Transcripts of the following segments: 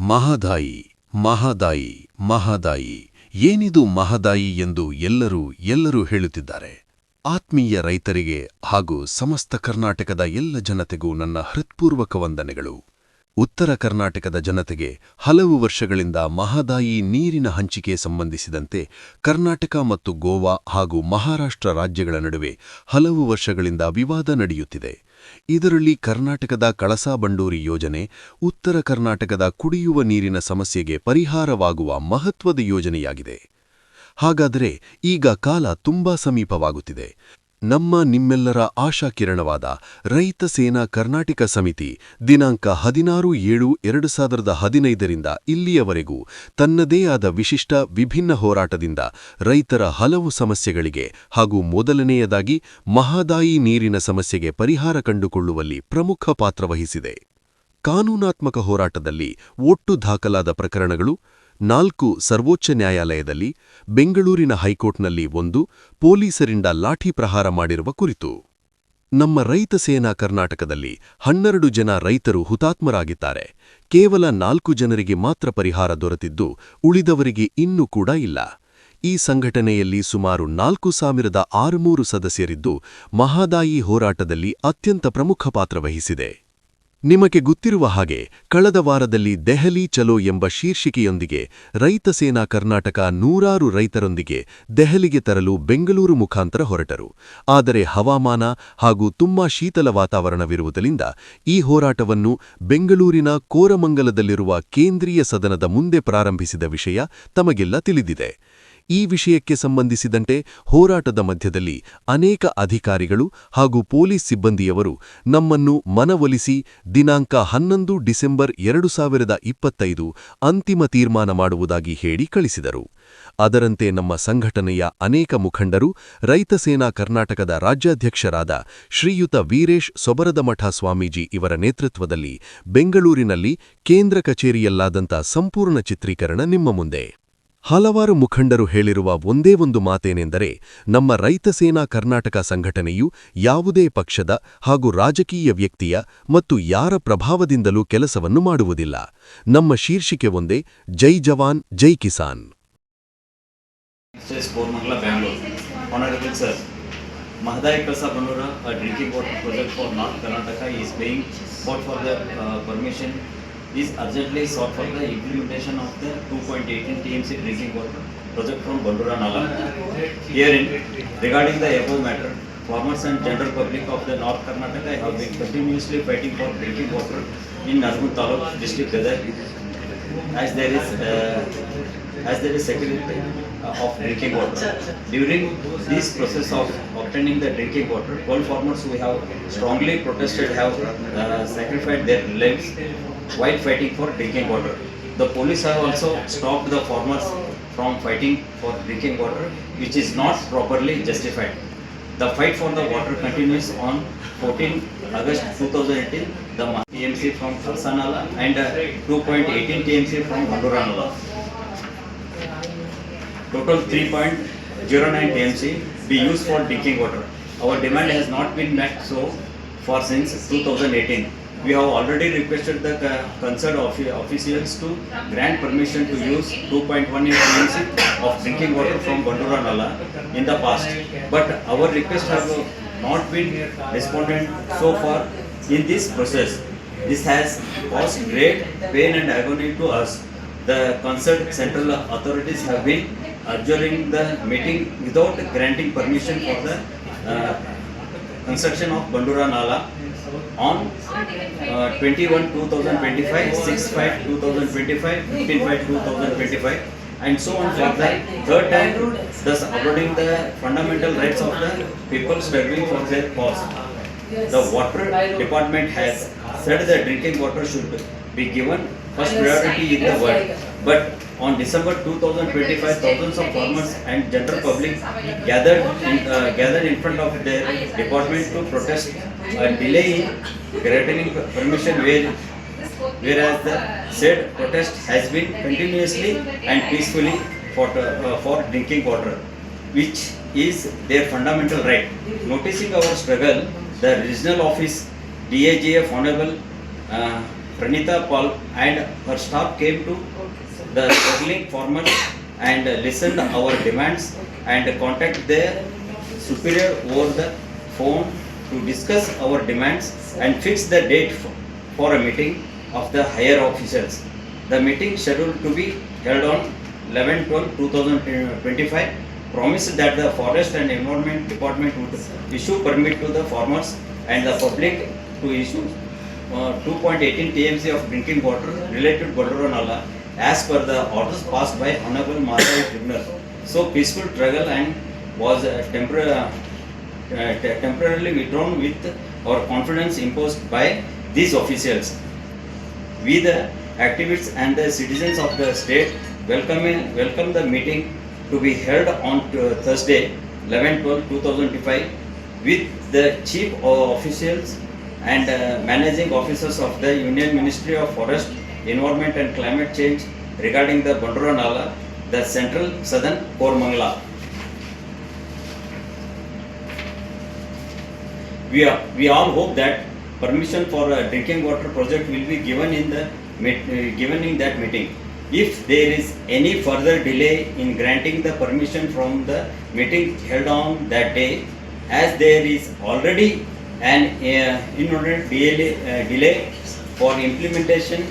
ಮಹದಾಯಿ ಮಹದಾಯಿ ಮಹದಾಯಿ ಏನಿದು ಮಹದಾಯಿ ಎಂದು ಎಲ್ಲರೂ ಹೇಳುತ್ತಿದ್ದಾರೆ. ಆತ್ಮೀಯ ರೈತರಿಗೆ ಹಾಗೂ ಸಮಸ್ತ ಕರ್ನಾಟಕದ ಎಲ್ಲ ಜನತೆಗೂ ನನ್ನ ಹೃತ್ಪೂರ್ವಕ ವಂದನೆಗಳು. ಉತ್ತರ ಕರ್ನಾಟಕದ ಜನತೆಗೆ ಹಲವು ವರ್ಷಗಳಿಂದ ಮಹದಾಯಿ ನೀರಿನ ಹಂಚಿಕೆ ಸಂಬಂಧಿಸಿದಂತೆ ಕರ್ನಾಟಕ ಮತ್ತು ಗೋವಾ ಹಾಗೂ ಮಹಾರಾಷ್ಟ್ರ ರಾಜ್ಯಗಳ ನಡುವೆ ಹಲವು ವರ್ಷಗಳಿಂದ ವಿವಾದ ನಡೆಯುತ್ತಿದೆ. ಇದರಲ್ಲಿ ಕರ್ನಾಟಕದ ಕಳಸಾ-ಬಂಡೂರಿ ಯೋಜನೆ ಉತ್ತರ ಕರ್ನಾಟಕದ ಕುಡಿಯುವ ನೀರಿನ ಸಮಸ್ಯೆಗೆ ಪರಿಹಾರವಾಗುವ ಮಹತ್ವದ ಯೋಜನೆಯಾಗಿದೆ. ಹಾಗಾದರೆ ಈಗ ಕಾಲ ತುಂಬಾ ಸಮೀಪವಾಗುತ್ತಿದೆ. ನಿಮ್ಮೆಲ್ಲರ ಆಶಾಕಿರಣವಾದ ರೈತ ಸೇನಾ ಕರ್ನಾಟಕ ಸಮಿತಿ ದಿನಾಂಕ 16/7/2015 ಇಲ್ಲಿಯವರೆಗೂ ತನ್ನದೇ ಆದ ವಿಶಿಷ್ಟ ವಿಭಿನ್ನ ಹೋರಾಟದಿಂದ ರೈತರ ಹಲವು ಸಮಸ್ಯೆಗಳಿಗೆ ಹಾಗೂ ಮೊದಲನೆಯದಾಗಿ ಮಹದಾಯಿ ನೀರಿನ ಸಮಸ್ಯೆಗೆ ಪರಿಹಾರ ಕಂಡುಕೊಳ್ಳುವಲ್ಲಿ ಪ್ರಮುಖ ಪಾತ್ರ ವಹಿಸಿದೆ. ಕಾನೂನಾತ್ಮಕ ಹೋರಾಟದಲ್ಲಿ ಒಟ್ಟು ದಾಖಲಾದ ಪ್ರಕರಣಗಳು 4 ಸರ್ವೋಚ್ಚ ನ್ಯಾಯಾಲಯದಲ್ಲಿ, ಬೆಂಗಳೂರಿನ ಹೈಕೋರ್ಟ್ನಲ್ಲಿ 1, ಪೊಲೀಸರಿಂದ ಲಾಠಿ ಪ್ರಹಾರ ಮಾಡಿರುವ ಕುರಿತು. ನಮ್ಮ ರೈತ ಸೇನಾ ಕರ್ನಾಟಕದಲ್ಲಿ 12 ಜನ ರೈತರು ಹುತಾತ್ಮರಾಗಿದ್ದಾರೆ. ಕೇವಲ 4 ಜನರಿಗೆ ಮಾತ್ರ ಪರಿಹಾರ ದೊರೆತಿದ್ದು, ಉಳಿದವರಿಗೆ ಇನ್ನೂ ಕೂಡ ಇಲ್ಲ. ಈ ಸಂಘಟನೆಯಲ್ಲಿ ಸುಮಾರು 4603 ಸದಸ್ಯರಿದ್ದು, ಮಹದಾಯಿ ಹೋರಾಟದಲ್ಲಿ ಅತ್ಯಂತ ಪ್ರಮುಖ ಪಾತ್ರ ವಹಿಸಿದೆ. ನಿಮಗೆ ಗೊತ್ತಿರುವ ಹಾಗೆ ಕಳೆದ ವಾರದಲ್ಲಿ ದೆಹಲಿ ಚಲೋ ಎಂಬ ಶೀರ್ಷಿಕೆಯೊಂದಿಗೆ ರೈತ ಸೇನಾ ಕರ್ನಾಟಕ ನೂರಾರು ರೈತರೊಂದಿಗೆ ದೆಹಲಿಗೆ ತರಲು ಬೆಂಗಳೂರು ಮುಖಾಂತರ ಹೊರಟರು. ಆದರೆ ಹವಾಮಾನ ಹಾಗೂ ತುಂಬಾ ಶೀತಲ ವಾತಾವರಣವಿರುವುದರಿಂದ ಈ ಹೋರಾಟವನ್ನು ಬೆಂಗಳೂರಿನ ಕೋರಮಂಗಲದಲ್ಲಿರುವ ಕೇಂದ್ರೀಯ ಸದನದ ಮುಂದೆ ಪ್ರಾರಂಭಿಸಿದ ವಿಷಯ ತಮಗೆಲ್ಲ ತಿಳಿದಿದೆ. ಈ ವಿಷಯಕ್ಕೆ ಸಂಬಂಧಿಸಿದಂತೆ ಹೋರಾಟದ ಮಧ್ಯದಲ್ಲಿ ಅನೇಕ ಅಧಿಕಾರಿಗಳು ಹಾಗೂ ಪೊಲೀಸ್ ಸಿಬ್ಬಂದಿಯವರು ನಮ್ಮನ್ನು ಮನವೊಲಿಸಿ ದಿನಾಂಕ 11 ಡಿಸೆಂಬರ್ 2025 ಅಂತಿಮ ತೀರ್ಮಾನ ಮಾಡುವುದಾಗಿ ಹೇಳಿ ಕಳಿಸಿದರು. ಅದರಂತೆ ನಮ್ಮ ಸಂಘಟನೆಯ ಅನೇಕ ಮುಖಂಡರು ರೈತ ಸೇನಾ ಕರ್ನಾಟಕದ ರಾಜ್ಯಾಧ್ಯಕ್ಷರಾದ ಶ್ರೀಯುತ ವೀರೇಶ್ ಸೊಬರದಮಠ ಸ್ವಾಮೀಜಿ ಇವರ ನೇತೃತ್ವದಲ್ಲಿ ಬೆಂಗಳೂರಿನಲ್ಲಿ ಕೇಂದ್ರ ಕಚೇರಿಯಲ್ಲಾದಂಥ ಸಂಪೂರ್ಣ ಚಿತ್ರೀಕರಣ ನಿಮ್ಮ ಮುಂದೆ. ಹಲವಾರು ಮುಖಂಡರು ಹೇಳಿರುವ ಒಂದೇ ಒಂದು ಮಾತೇನೆಂದರೆ, ನಮ್ಮ ರೈತ ಸೇನಾ ಕರ್ನಾಟಕ ಸಂಘಟನೆಯು ಯಾವುದೇ ಪಕ್ಷದ ಹಾಗೂ ರಾಜಕೀಯ ವ್ಯಕ್ತಿಯ ಮತ್ತು ಯಾರ ಪ್ರಭಾವದಿಂದಲೂ ಕೆಲಸವನ್ನು ಮಾಡುವುದಿಲ್ಲ. ನಮ್ಮ ಶೀರ್ಷಿಕೆ ಒಂದೇ, ಜೈ ಜವಾನ್ ಜೈ Kisan. Mahadai Kalsa-Bandura, a drinking water project for North Karnataka, is being fought for the permission is urgently sought for the implementation of the 2.18 TMC drinking water project from Bandura Nala. Herein, regarding the above matter, farmers and general public of the North Karnataka have been continuously fighting for drinking water in Nargul Taluk district Gadag, as there is security of drinking water. During this process of obtaining the drinking water, all farmers who have strongly protested have sacrificed their lives while fighting for drinking water. The police have also stopped the farmers from fighting for drinking water, which is not properly justified. The fight for the water continues on 14 August 2018, the TMC from Kalsa-Nala and 2.18 TMC from Bandura Nala. Total 3.09 TMC be used for drinking water. Our demand has not been met so far since 2018. We have already requested the concerned officials to grant permission to use 2.18 TMC of drinking water from Bandura Nala in the past, but our request have not been responded so far in this process. This has caused great pain and agony to us. The concerned central authorities have been adjourning the meeting without granting permission for the construction of Bandura Nala on 21/2025, 6/5/2025, 15/5/2025, and so on for the third time, thus upholding the fundamental rights of the people struggling for their cause. The water department has said that drinking water should be given first priority in the world, but on December 2025, thousands of farmers and general public gathered in front of their department to protest a delay in granting permission, whereas the said protest has been continuously and peacefully for drinking water, which is their fundamental right. Noticing our struggle, the regional office DIGF Honorable Pranita Paul and her staff came to the struggling farmers and listened our demands and contact their superior over the phone to discuss our demands and fix the date for a meeting of the higher officials. The meeting scheduled to be held on 11/12/2025 promised that the Forest and Environment Department would issue permit to the farmers and the public to issue 2.18 TMC of drinking water related to Bandura Nala as per the orders passed by Honorable Madhavi Tribunal. So peaceful struggle and was temporarily withdrawn with our confidence imposed by these officials. We the activists and the citizens of the state welcome the meeting to be held on Thursday 11/12/2025 with the chief officials and managing officers of the Union Ministry of Forest, Environment and Climate Change regarding the Bandura Nala, the Central Southern Koramangala. We all hope that permission for a drinking water project will be given in that meeting. If there is any further delay in granting the permission from the meeting held on that day, as there is already an inordinate delay for implementation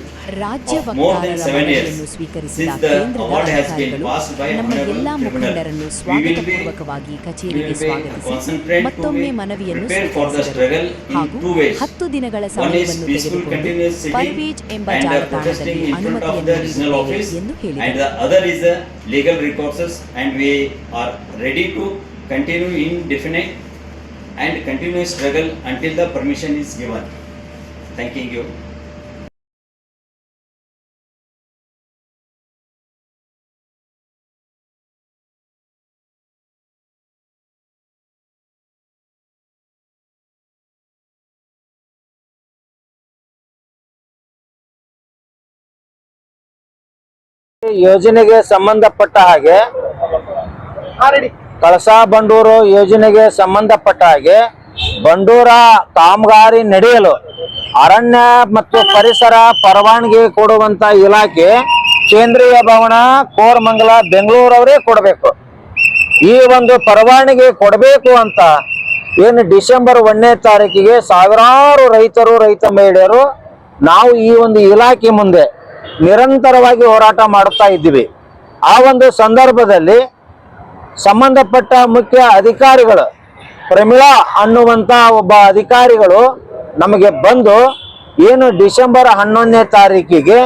ರಾಜ್ಯ of more than 7 years ವಕ್ತಾರರನ್ನು ಸ್ವೀಕರಿಸಿದ since the ಕೇಂದ್ರದ award has been ಅಧಿಕಾರಿಗಳು passed by ನಮ್ಮ Honorable ಎಲ್ಲಾ Tribunal. ಮುಖಂಡರನ್ನು We will be ಸ್ವಾಗತಪೂರ್ವಕವಾಗಿ ಕಚೇರಿಗೆ ಸ್ವಾಗತಿಸಿ concentrate to ಮತ್ತೊಮ್ಮೆ be ಮನವಿಯನ್ನು prepared for the ಸ್ವೀಕರಿಸಿದರು struggle in ಹಾಗೂ two ways. 10 ದಿನಗಳ One is ಸಮಯವನ್ನು peaceful ತೆಗೆದುಕೊಂಡು continuous sitting ಪರ್ವೇಜ್ ಎಂಬ and ಜಾಲತಾಣದಲ್ಲಿ protesting in front of ಅನುಮತಿಯನ್ನು the regional ನೀಡಿದ್ದೇವೆ office, ಎಂದು and ಹೇಳಿದರು. the other is the legal recourses, and we are ready to continue indefinite and continuous struggle until the permission is given. Thanking you. ಯೋಜನೆಗೆ ಸಂಬಂಧಪಟ್ಟ ಹಾಗೆ ಕಳಸಾ ಬಂಡೂರು ಯೋಜನೆಗೆ ಸಂಬಂಧಪಟ್ಟ ಹಾಗೆ ಬಂಡೂರ ಕಾಮಗಾರಿ ನಡೆಯಲು ಅರಣ್ಯ ಮತ್ತು ಪರಿಸರ ಪರವಾನಗಿ ಕೊಡುವಂತ ಇಲಾಖೆ ಕೇಂದ್ರೀಯ ಭವನ ಕೋರಮಂಗಲ ಬೆಂಗಳೂರವರೇ ಕೊಡಬೇಕು. ಈ ಒಂದು ಪರವಾನಗಿ ಕೊಡಬೇಕು ಅಂತ ಏನು ಡಿಸೆಂಬರ್ 1ನೇ ತಾರೀಕಿಗೆ ಸಾವಿರಾರು ರೈತರು ರೈತ ಮಹಿಳೆಯರು ನಾವು ಈ ಒಂದು ಇಲಾಖೆ ಮುಂದೆ ನಿರಂತರವಾಗಿ ಹೋರಾಟ ಮಾಡುತ್ತಾ ಇದ್ದೀವಿ. ಆ ಒಂದು ಸಂದರ್ಭದಲ್ಲಿ ಸಂಬಂಧಪಟ್ಟ ಮುಖ್ಯ ಅಧಿಕಾರಿಗಳು ಪ್ರಮಿಳಾ ಅನ್ನುವಂತ ಒಬ್ಬ ಅಧಿಕಾರಿಗಳು ನಮಗೆ ಬಂದು ಏನು ಡಿಸೆಂಬರ್ 11ನೇ ತಾರೀಕಿಗೆ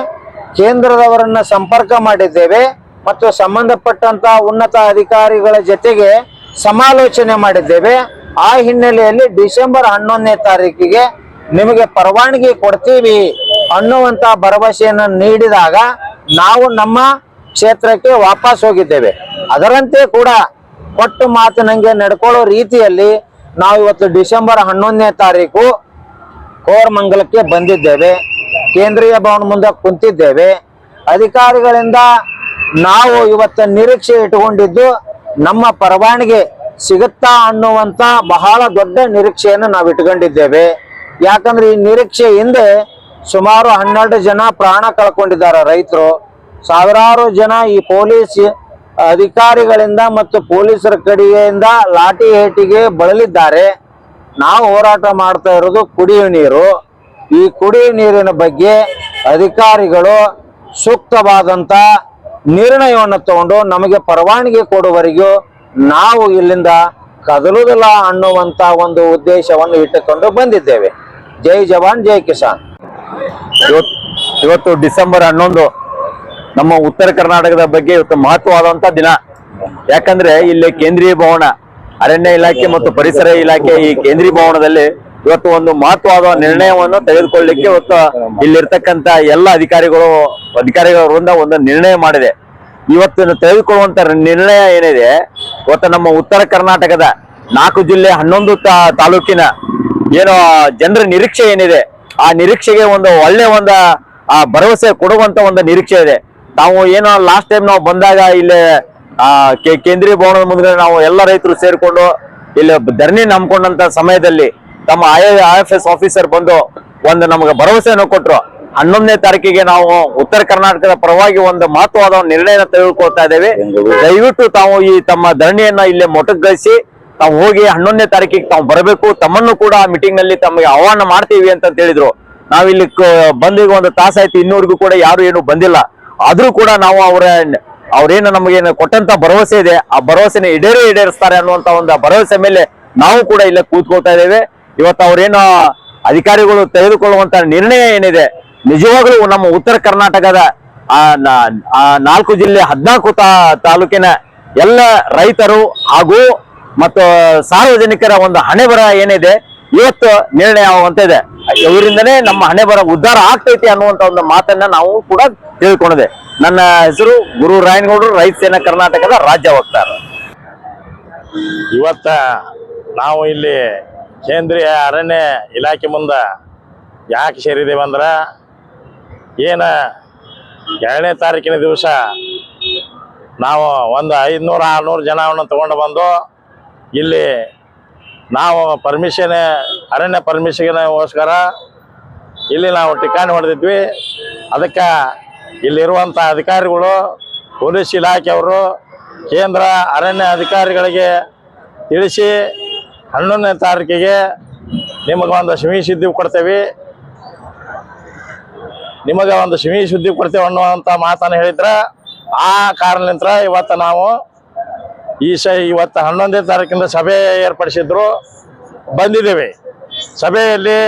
ಕೇಂದ್ರದವರನ್ನ ಸಂಪರ್ಕ ಮಾಡಿದ್ದೇವೆ ಮತ್ತು ಸಂಬಂಧಪಟ್ಟಂತ ಉನ್ನತ ಅಧಿಕಾರಿಗಳ ಜೊತೆಗೆ ಸಮಾಲೋಚನೆ ಮಾಡಿದ್ದೇವೆ. ಆ ಹಿನ್ನೆಲೆಯಲ್ಲಿ ಡಿಸೆಂಬರ್ 11ನೇ ತಾರೀಕಿಗೆ ನಿಮಗೆ ಪರವಾನಗಿ ಕೊಡ್ತೀವಿ ಅನ್ನುವಂತ ಭರವಸೆಯನ್ನು ನೀಡಿದಾಗ ನಾವು ನಮ್ಮ ಕ್ಷೇತ್ರಕ್ಕೆ ವಾಪಸ್ ಹೋಗಿದ್ದೇವೆ. ಅದರಂತೆ ಕೂಡ ಕೊಟ್ಟು ಮಾತಿನಂಗೆ ನಡ್ಕೊಳ್ಳೋ ರೀತಿಯಲ್ಲಿ ನಾವು ಇವತ್ತು ಡಿಸೆಂಬರ್ 11ನೇ ತಾರೀಕು ಕೋರಮಂಗಲಕ್ಕೆ ಬಂದಿದ್ದೇವೆ. ಕೇಂದ್ರೀಯ ಭವನ ಮುಂದೆ ಕುಂತಿದ್ದೇವೆ. ಅಧಿಕಾರಿಗಳಿಂದ ನಾವು ಇವತ್ತು ನಿರೀಕ್ಷೆ ಇಟ್ಟುಕೊಂಡಿದ್ದು ನಮ್ಮ ಪರವಾನಗಿ ಸಿಗುತ್ತಾ ಅನ್ನುವಂತ ಬಹಳ ದೊಡ್ಡ ನಿರೀಕ್ಷೆಯನ್ನು ನಾವು ಇಟ್ಕೊಂಡಿದ್ದೇವೆ. ಯಾಕಂದ್ರೆ ಈ ನಿರೀಕ್ಷೆ ಹಿಂದೆ ಸುಮಾರು 12 ಜನ ಪ್ರಾಣ ಕಳ್ಕೊಂಡಿದ್ದಾರೆ ರೈತರು. ಸಾವಿರಾರು ಜನ ಈ ಪೊಲೀಸ್ ಅಧಿಕಾರಿಗಳಿಂದ ಮತ್ತು ಪೊಲೀಸರ ಕಡೆಯಿಂದ ಲಾಠಿ ಏಟಿಗೆ ಬಳಲಿದ್ದಾರೆ. ನಾವು ಹೋರಾಟ ಮಾಡ್ತಾ ಇರೋದು ಕುಡಿಯುವ ನೀರು. ಈ ಕುಡಿಯುವ ನೀರಿನ ಬಗ್ಗೆ ಅಧಿಕಾರಿಗಳು ಸೂಕ್ತವಾದಂತ ನಿರ್ಣಯವನ್ನು ತಗೊಂಡು ನಮಗೆ ಪರವಾನಗಿ ಕೊಡುವವರೆಗೂ ನಾವು ಇಲ್ಲಿಂದ ಕದಲುವುದಿಲ್ಲ ಅನ್ನುವಂತ ಒಂದು ಉದ್ದೇಶವನ್ನು ಇಟ್ಟುಕೊಂಡು ಬಂದಿದ್ದೇವೆ. ಜೈ ಜವಾನ್ ಜೈ ಕಿಸಾನ್. ಇವತ್ತು ಡಿಸೆಂಬರ್ 11 ನಮ್ಮ ಉತ್ತರ ಕರ್ನಾಟಕದ ಬಗ್ಗೆ ಇವತ್ತು ಮಹತ್ವವಾದಂತ ದಿನ. ಯಾಕಂದ್ರೆ ಇಲ್ಲಿ ಕೇಂದ್ರೀಯ ಭವನ ಅರಣ್ಯ ಇಲಾಖೆ ಮತ್ತು ಪರಿಸರ ಇಲಾಖೆ ಈ ಕೇಂದ್ರೀಯ ಭವನದಲ್ಲಿ ಇವತ್ತು ಒಂದು ಮಹತ್ವವಾದ ನಿರ್ಣಯವನ್ನು ತೆಗೆದುಕೊಳ್ಳಲಿಕ್ಕೆ ಇವತ್ತು ಇಲ್ಲಿರ್ತಕ್ಕಂಥ ಎಲ್ಲ ಅಧಿಕಾರಿಗಳ ವೃಂದ ಒಂದು ನಿರ್ಣಯ ಮಾಡಿದೆ. ಇವತ್ತು ತೆಗೆದುಕೊಳ್ಳುವಂತ ನಿರ್ಣಯ ಏನಿದೆ, ಇವತ್ತು ನಮ್ಮ ಉತ್ತರ ಕರ್ನಾಟಕದ 4 ಜಿಲ್ಲೆ 11 ತಾಲೂಕಿನ ಏನು ಜನರ ನಿರೀಕ್ಷೆ ಏನಿದೆ, ಆ ನಿರೀಕ್ಷೆಗೆ ಒಂದು ಒಳ್ಳೆ ಒಂದು ಭರವಸೆ ಕೊಡುವಂತ ಒಂದು ನಿರೀಕ್ಷೆ ಇದೆ. ನಾವು ಏನೋ ಲಾಸ್ಟ್ ಟೈಮ್ ನಾವು ಬಂದಾಗ ಇಲ್ಲಿ ಕೇಂದ್ರೀಯ ಭವನದ ಮುಂದೆ ನಾವು ಎಲ್ಲ ರೈತರು ಸೇರ್ಕೊಂಡು ಇಲ್ಲಿ ಧರಣಿ ನಂಬ್ಕೊಂಡಂತ ಸಮಯದಲ್ಲಿ ತಮ್ಮ IFS ಆಫೀಸರ್ ಬಂದು ಒಂದು ನಮಗೆ ಭರವಸೆಯನ್ನು ಕೊಟ್ಟರು. 11ನೇ ತಾರೀಕಿಗೆ ನಾವು ಉತ್ತರ ಕರ್ನಾಟಕದ ಪರವಾಗಿ ಒಂದು ಮಹತ್ವವಾದ ಒಂದು ನಿರ್ಣಯನ ತೆಗೆದುಕೊಳ್ತಾ ಇದ್ದೇವೆ. ದಯವಿಟ್ಟು ತಾವು ಈ ತಮ್ಮ ಧರಣಿಯನ್ನ ಇಲ್ಲೇ ಮೊಟಕುಗೊಳಿಸಿ ತಾವು ಹೋಗಿ 11ನೇ ತಾರೀಕಿಗೆ ತಾವು ಬರಬೇಕು. ತಮ್ಮನ್ನು ಕೂಡ ಆ ಮೀಟಿಂಗ್ ನಲ್ಲಿ ತಮಗೆ ಆಹ್ವಾನ ಮಾಡ್ತೀವಿ ಅಂತ ಹೇಳಿದ್ರು. ನಾವಿಲ್ಲಿ ಬಂದೀಗ ಒಂದು ತಾಸಾಯ್ತು, ಇನ್ನೂವರೆಗೂ ಕೂಡ ಯಾರು ಏನು ಬಂದಿಲ್ಲ. ಆದ್ರೂ ಕೂಡ ನಾವು ಅವ್ರೇನು ನಮಗೇನು ಕೊಟ್ಟಂತ ಭರವಸೆ ಇದೆ, ಆ ಭರವಸೆನ ಈಡೇರಿಸ್ತಾರೆ ಅನ್ನುವಂತ ಒಂದು ಭರವಸೆ ಮೇಲೆ ನಾವು ಕೂಡ ಇಲ್ಲೇ ಕೂತ್ಕೊಳ್ತಾ ಇದ್ದೇವೆ. ಇವತ್ತು ಅವ್ರೇನು ಅಧಿಕಾರಿಗಳು ತೆಗೆದುಕೊಳ್ಳುವಂತ ನಿರ್ಣಯ ಏನಿದೆ, ನಿಜವಾಗ್ಲೂ ನಮ್ಮ ಉತ್ತರ ಕರ್ನಾಟಕದ 4 ಜಿಲ್ಲೆ 14 ತಾಲೂಕಿನ ಎಲ್ಲ ರೈತರು ಹಾಗೂ ಮತ್ತು ಸಾರ್ವಜನಿಕರ ಒಂದು ಹಣೆಬರ ಏನಿದೆ ಇವತ್ತು ನಿರ್ಣಯ ಆಗುವಂತಿದೆ. ಇವರಿಂದನೇ ನಮ್ಮ ಹಣೆಬರ ಉದ್ಧಾರ ಆಗ್ತೈತಿ ಅನ್ನುವಂತ ಒಂದು ಮಾತನ್ನ ನಾವು ಕೂಡ ತಿಳ್ಕೊಂಡಿದೆ. ನನ್ನ ಹೆಸರು ಗುರು ರಾಯನಗೌಡರು, ರೈತ ಸೇನಾ ಕರ್ನಾಟಕದ ರಾಜ್ಯ ವಕ್ತಾರ. ಇವತ್ತ ನಾವು ಇಲ್ಲಿ ಕೇಂದ್ರೀಯ ಅರಣ್ಯ ಇಲಾಖೆ ಮುಂದೆ ಯಾಕೆ ಸೇರಿದ್ದೇವೆ ಅಂದ್ರೆ, ಏನು 2ನೇ ತಾರೀಕಿನ ದಿವಸ ನಾವು ಒಂದು 500-600 ಜನವನ್ನು ತಗೊಂಡು ಬಂದು ಇಲ್ಲಿ ನಾವು ಅರಣ್ಯ ಪರ್ಮಿಷನ್ಗೋಸ್ಕರ ಇಲ್ಲಿ ನಾವು ಠಿಕಾಣಿ ಹೊಡೆದಿದ್ವಿ. ಅದಕ್ಕೆ ಇಲ್ಲಿರುವಂಥ ಅಧಿಕಾರಿಗಳು, ಪೊಲೀಸ್ ಇಲಾಖೆಯವರು ಕೇಂದ್ರ ಅರಣ್ಯ ಅಧಿಕಾರಿಗಳಿಗೆ ತಿಳಿಸಿ 11ನೇ ತಾರೀಕಿಗೆ ನಿಮಗೆ ಒಂದು ಸಿಹಿ ಸುದ್ದಿ ಕೊಡ್ತೇವೆ ಅನ್ನುವಂಥ ಮಾತನ್ನು ಹೇಳಿದ್ರೆ, ಆ ಕಾರಣಲಿಂತ್ರ ಇವತ್ತು ನಾವು ಇವತ್ತು 11ನೇ ತಾರೀಕಿಂದ ಸಭೆ ಏರ್ಪಡಿಸಿದ್ರು, ಬಂದಿದ್ದೇವೆ. ಸಭೆಯಲ್ಲಿ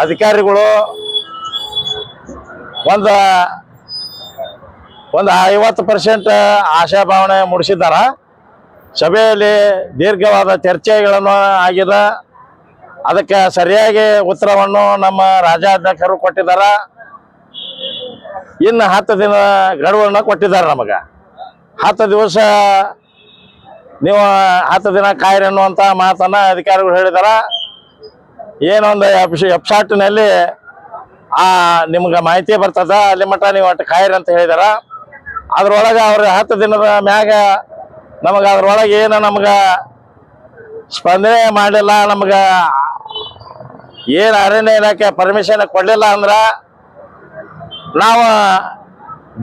ಅಧಿಕಾರಿಗಳು ಒಂದು 50% ಆಶಾಭಾವನೆ ಮೂಡಿಸಿದ್ದಾರೆ. ಸಭೆಯಲ್ಲಿ ದೀರ್ಘವಾದ ಚರ್ಚೆಗಳನ್ನು ಆಗಿದೆ. ಅದಕ್ಕೆ ಸರಿಯಾಗಿ ಉತ್ತರವನ್ನು ನಮ್ಮ ರಾಜ್ಯಾಧ್ಯಕ್ಷರು ಕೊಟ್ಟಿದ್ದಾರೆ. ಇನ್ನು 10 ದಿನ ಗಡುವನ್ನು ಕೊಟ್ಟಿದ್ದಾರೆ ನಮಗೆ. 10 ದಿವಸ ನೀವು 10 ದಿನ ಕಾಯಿರಿ ಅನ್ನುವಂಥ ಮಾತನ್ನು ಅಧಿಕಾರಿಗಳು ಹೇಳಿದ್ದಾರೆ. ಏನೊಂದು ವೆಬ್ಸೈಟ್ನಲ್ಲಿ ನಿಮ್ಗೆ ಮಾಹಿತಿ ಬರ್ತದ, ಅಲ್ಲಿ ಮಟ್ಟ ನೀವು ಒಟ್ಟು ಕಾಯಿರಿ ಅಂತ ಹೇಳಿದಾರ. ಅದ್ರೊಳಗೆ ಅವ್ರು 10 ದಿನದ ಮ್ಯಾಗ ನಮಗೆ ಅದ್ರೊಳಗೆ ಏನು ನಮ್ಗೆ ಸ್ಪಂದನೆ ಮಾಡಲಿಲ್ಲ, ನಮ್ಗೆ ಏನು ಅರಣ್ಯ ಇಲಾಖೆ ಪರ್ಮಿಷನ್ ಕೊಡಲಿಲ್ಲ ಅಂದ್ರೆ ನಾವು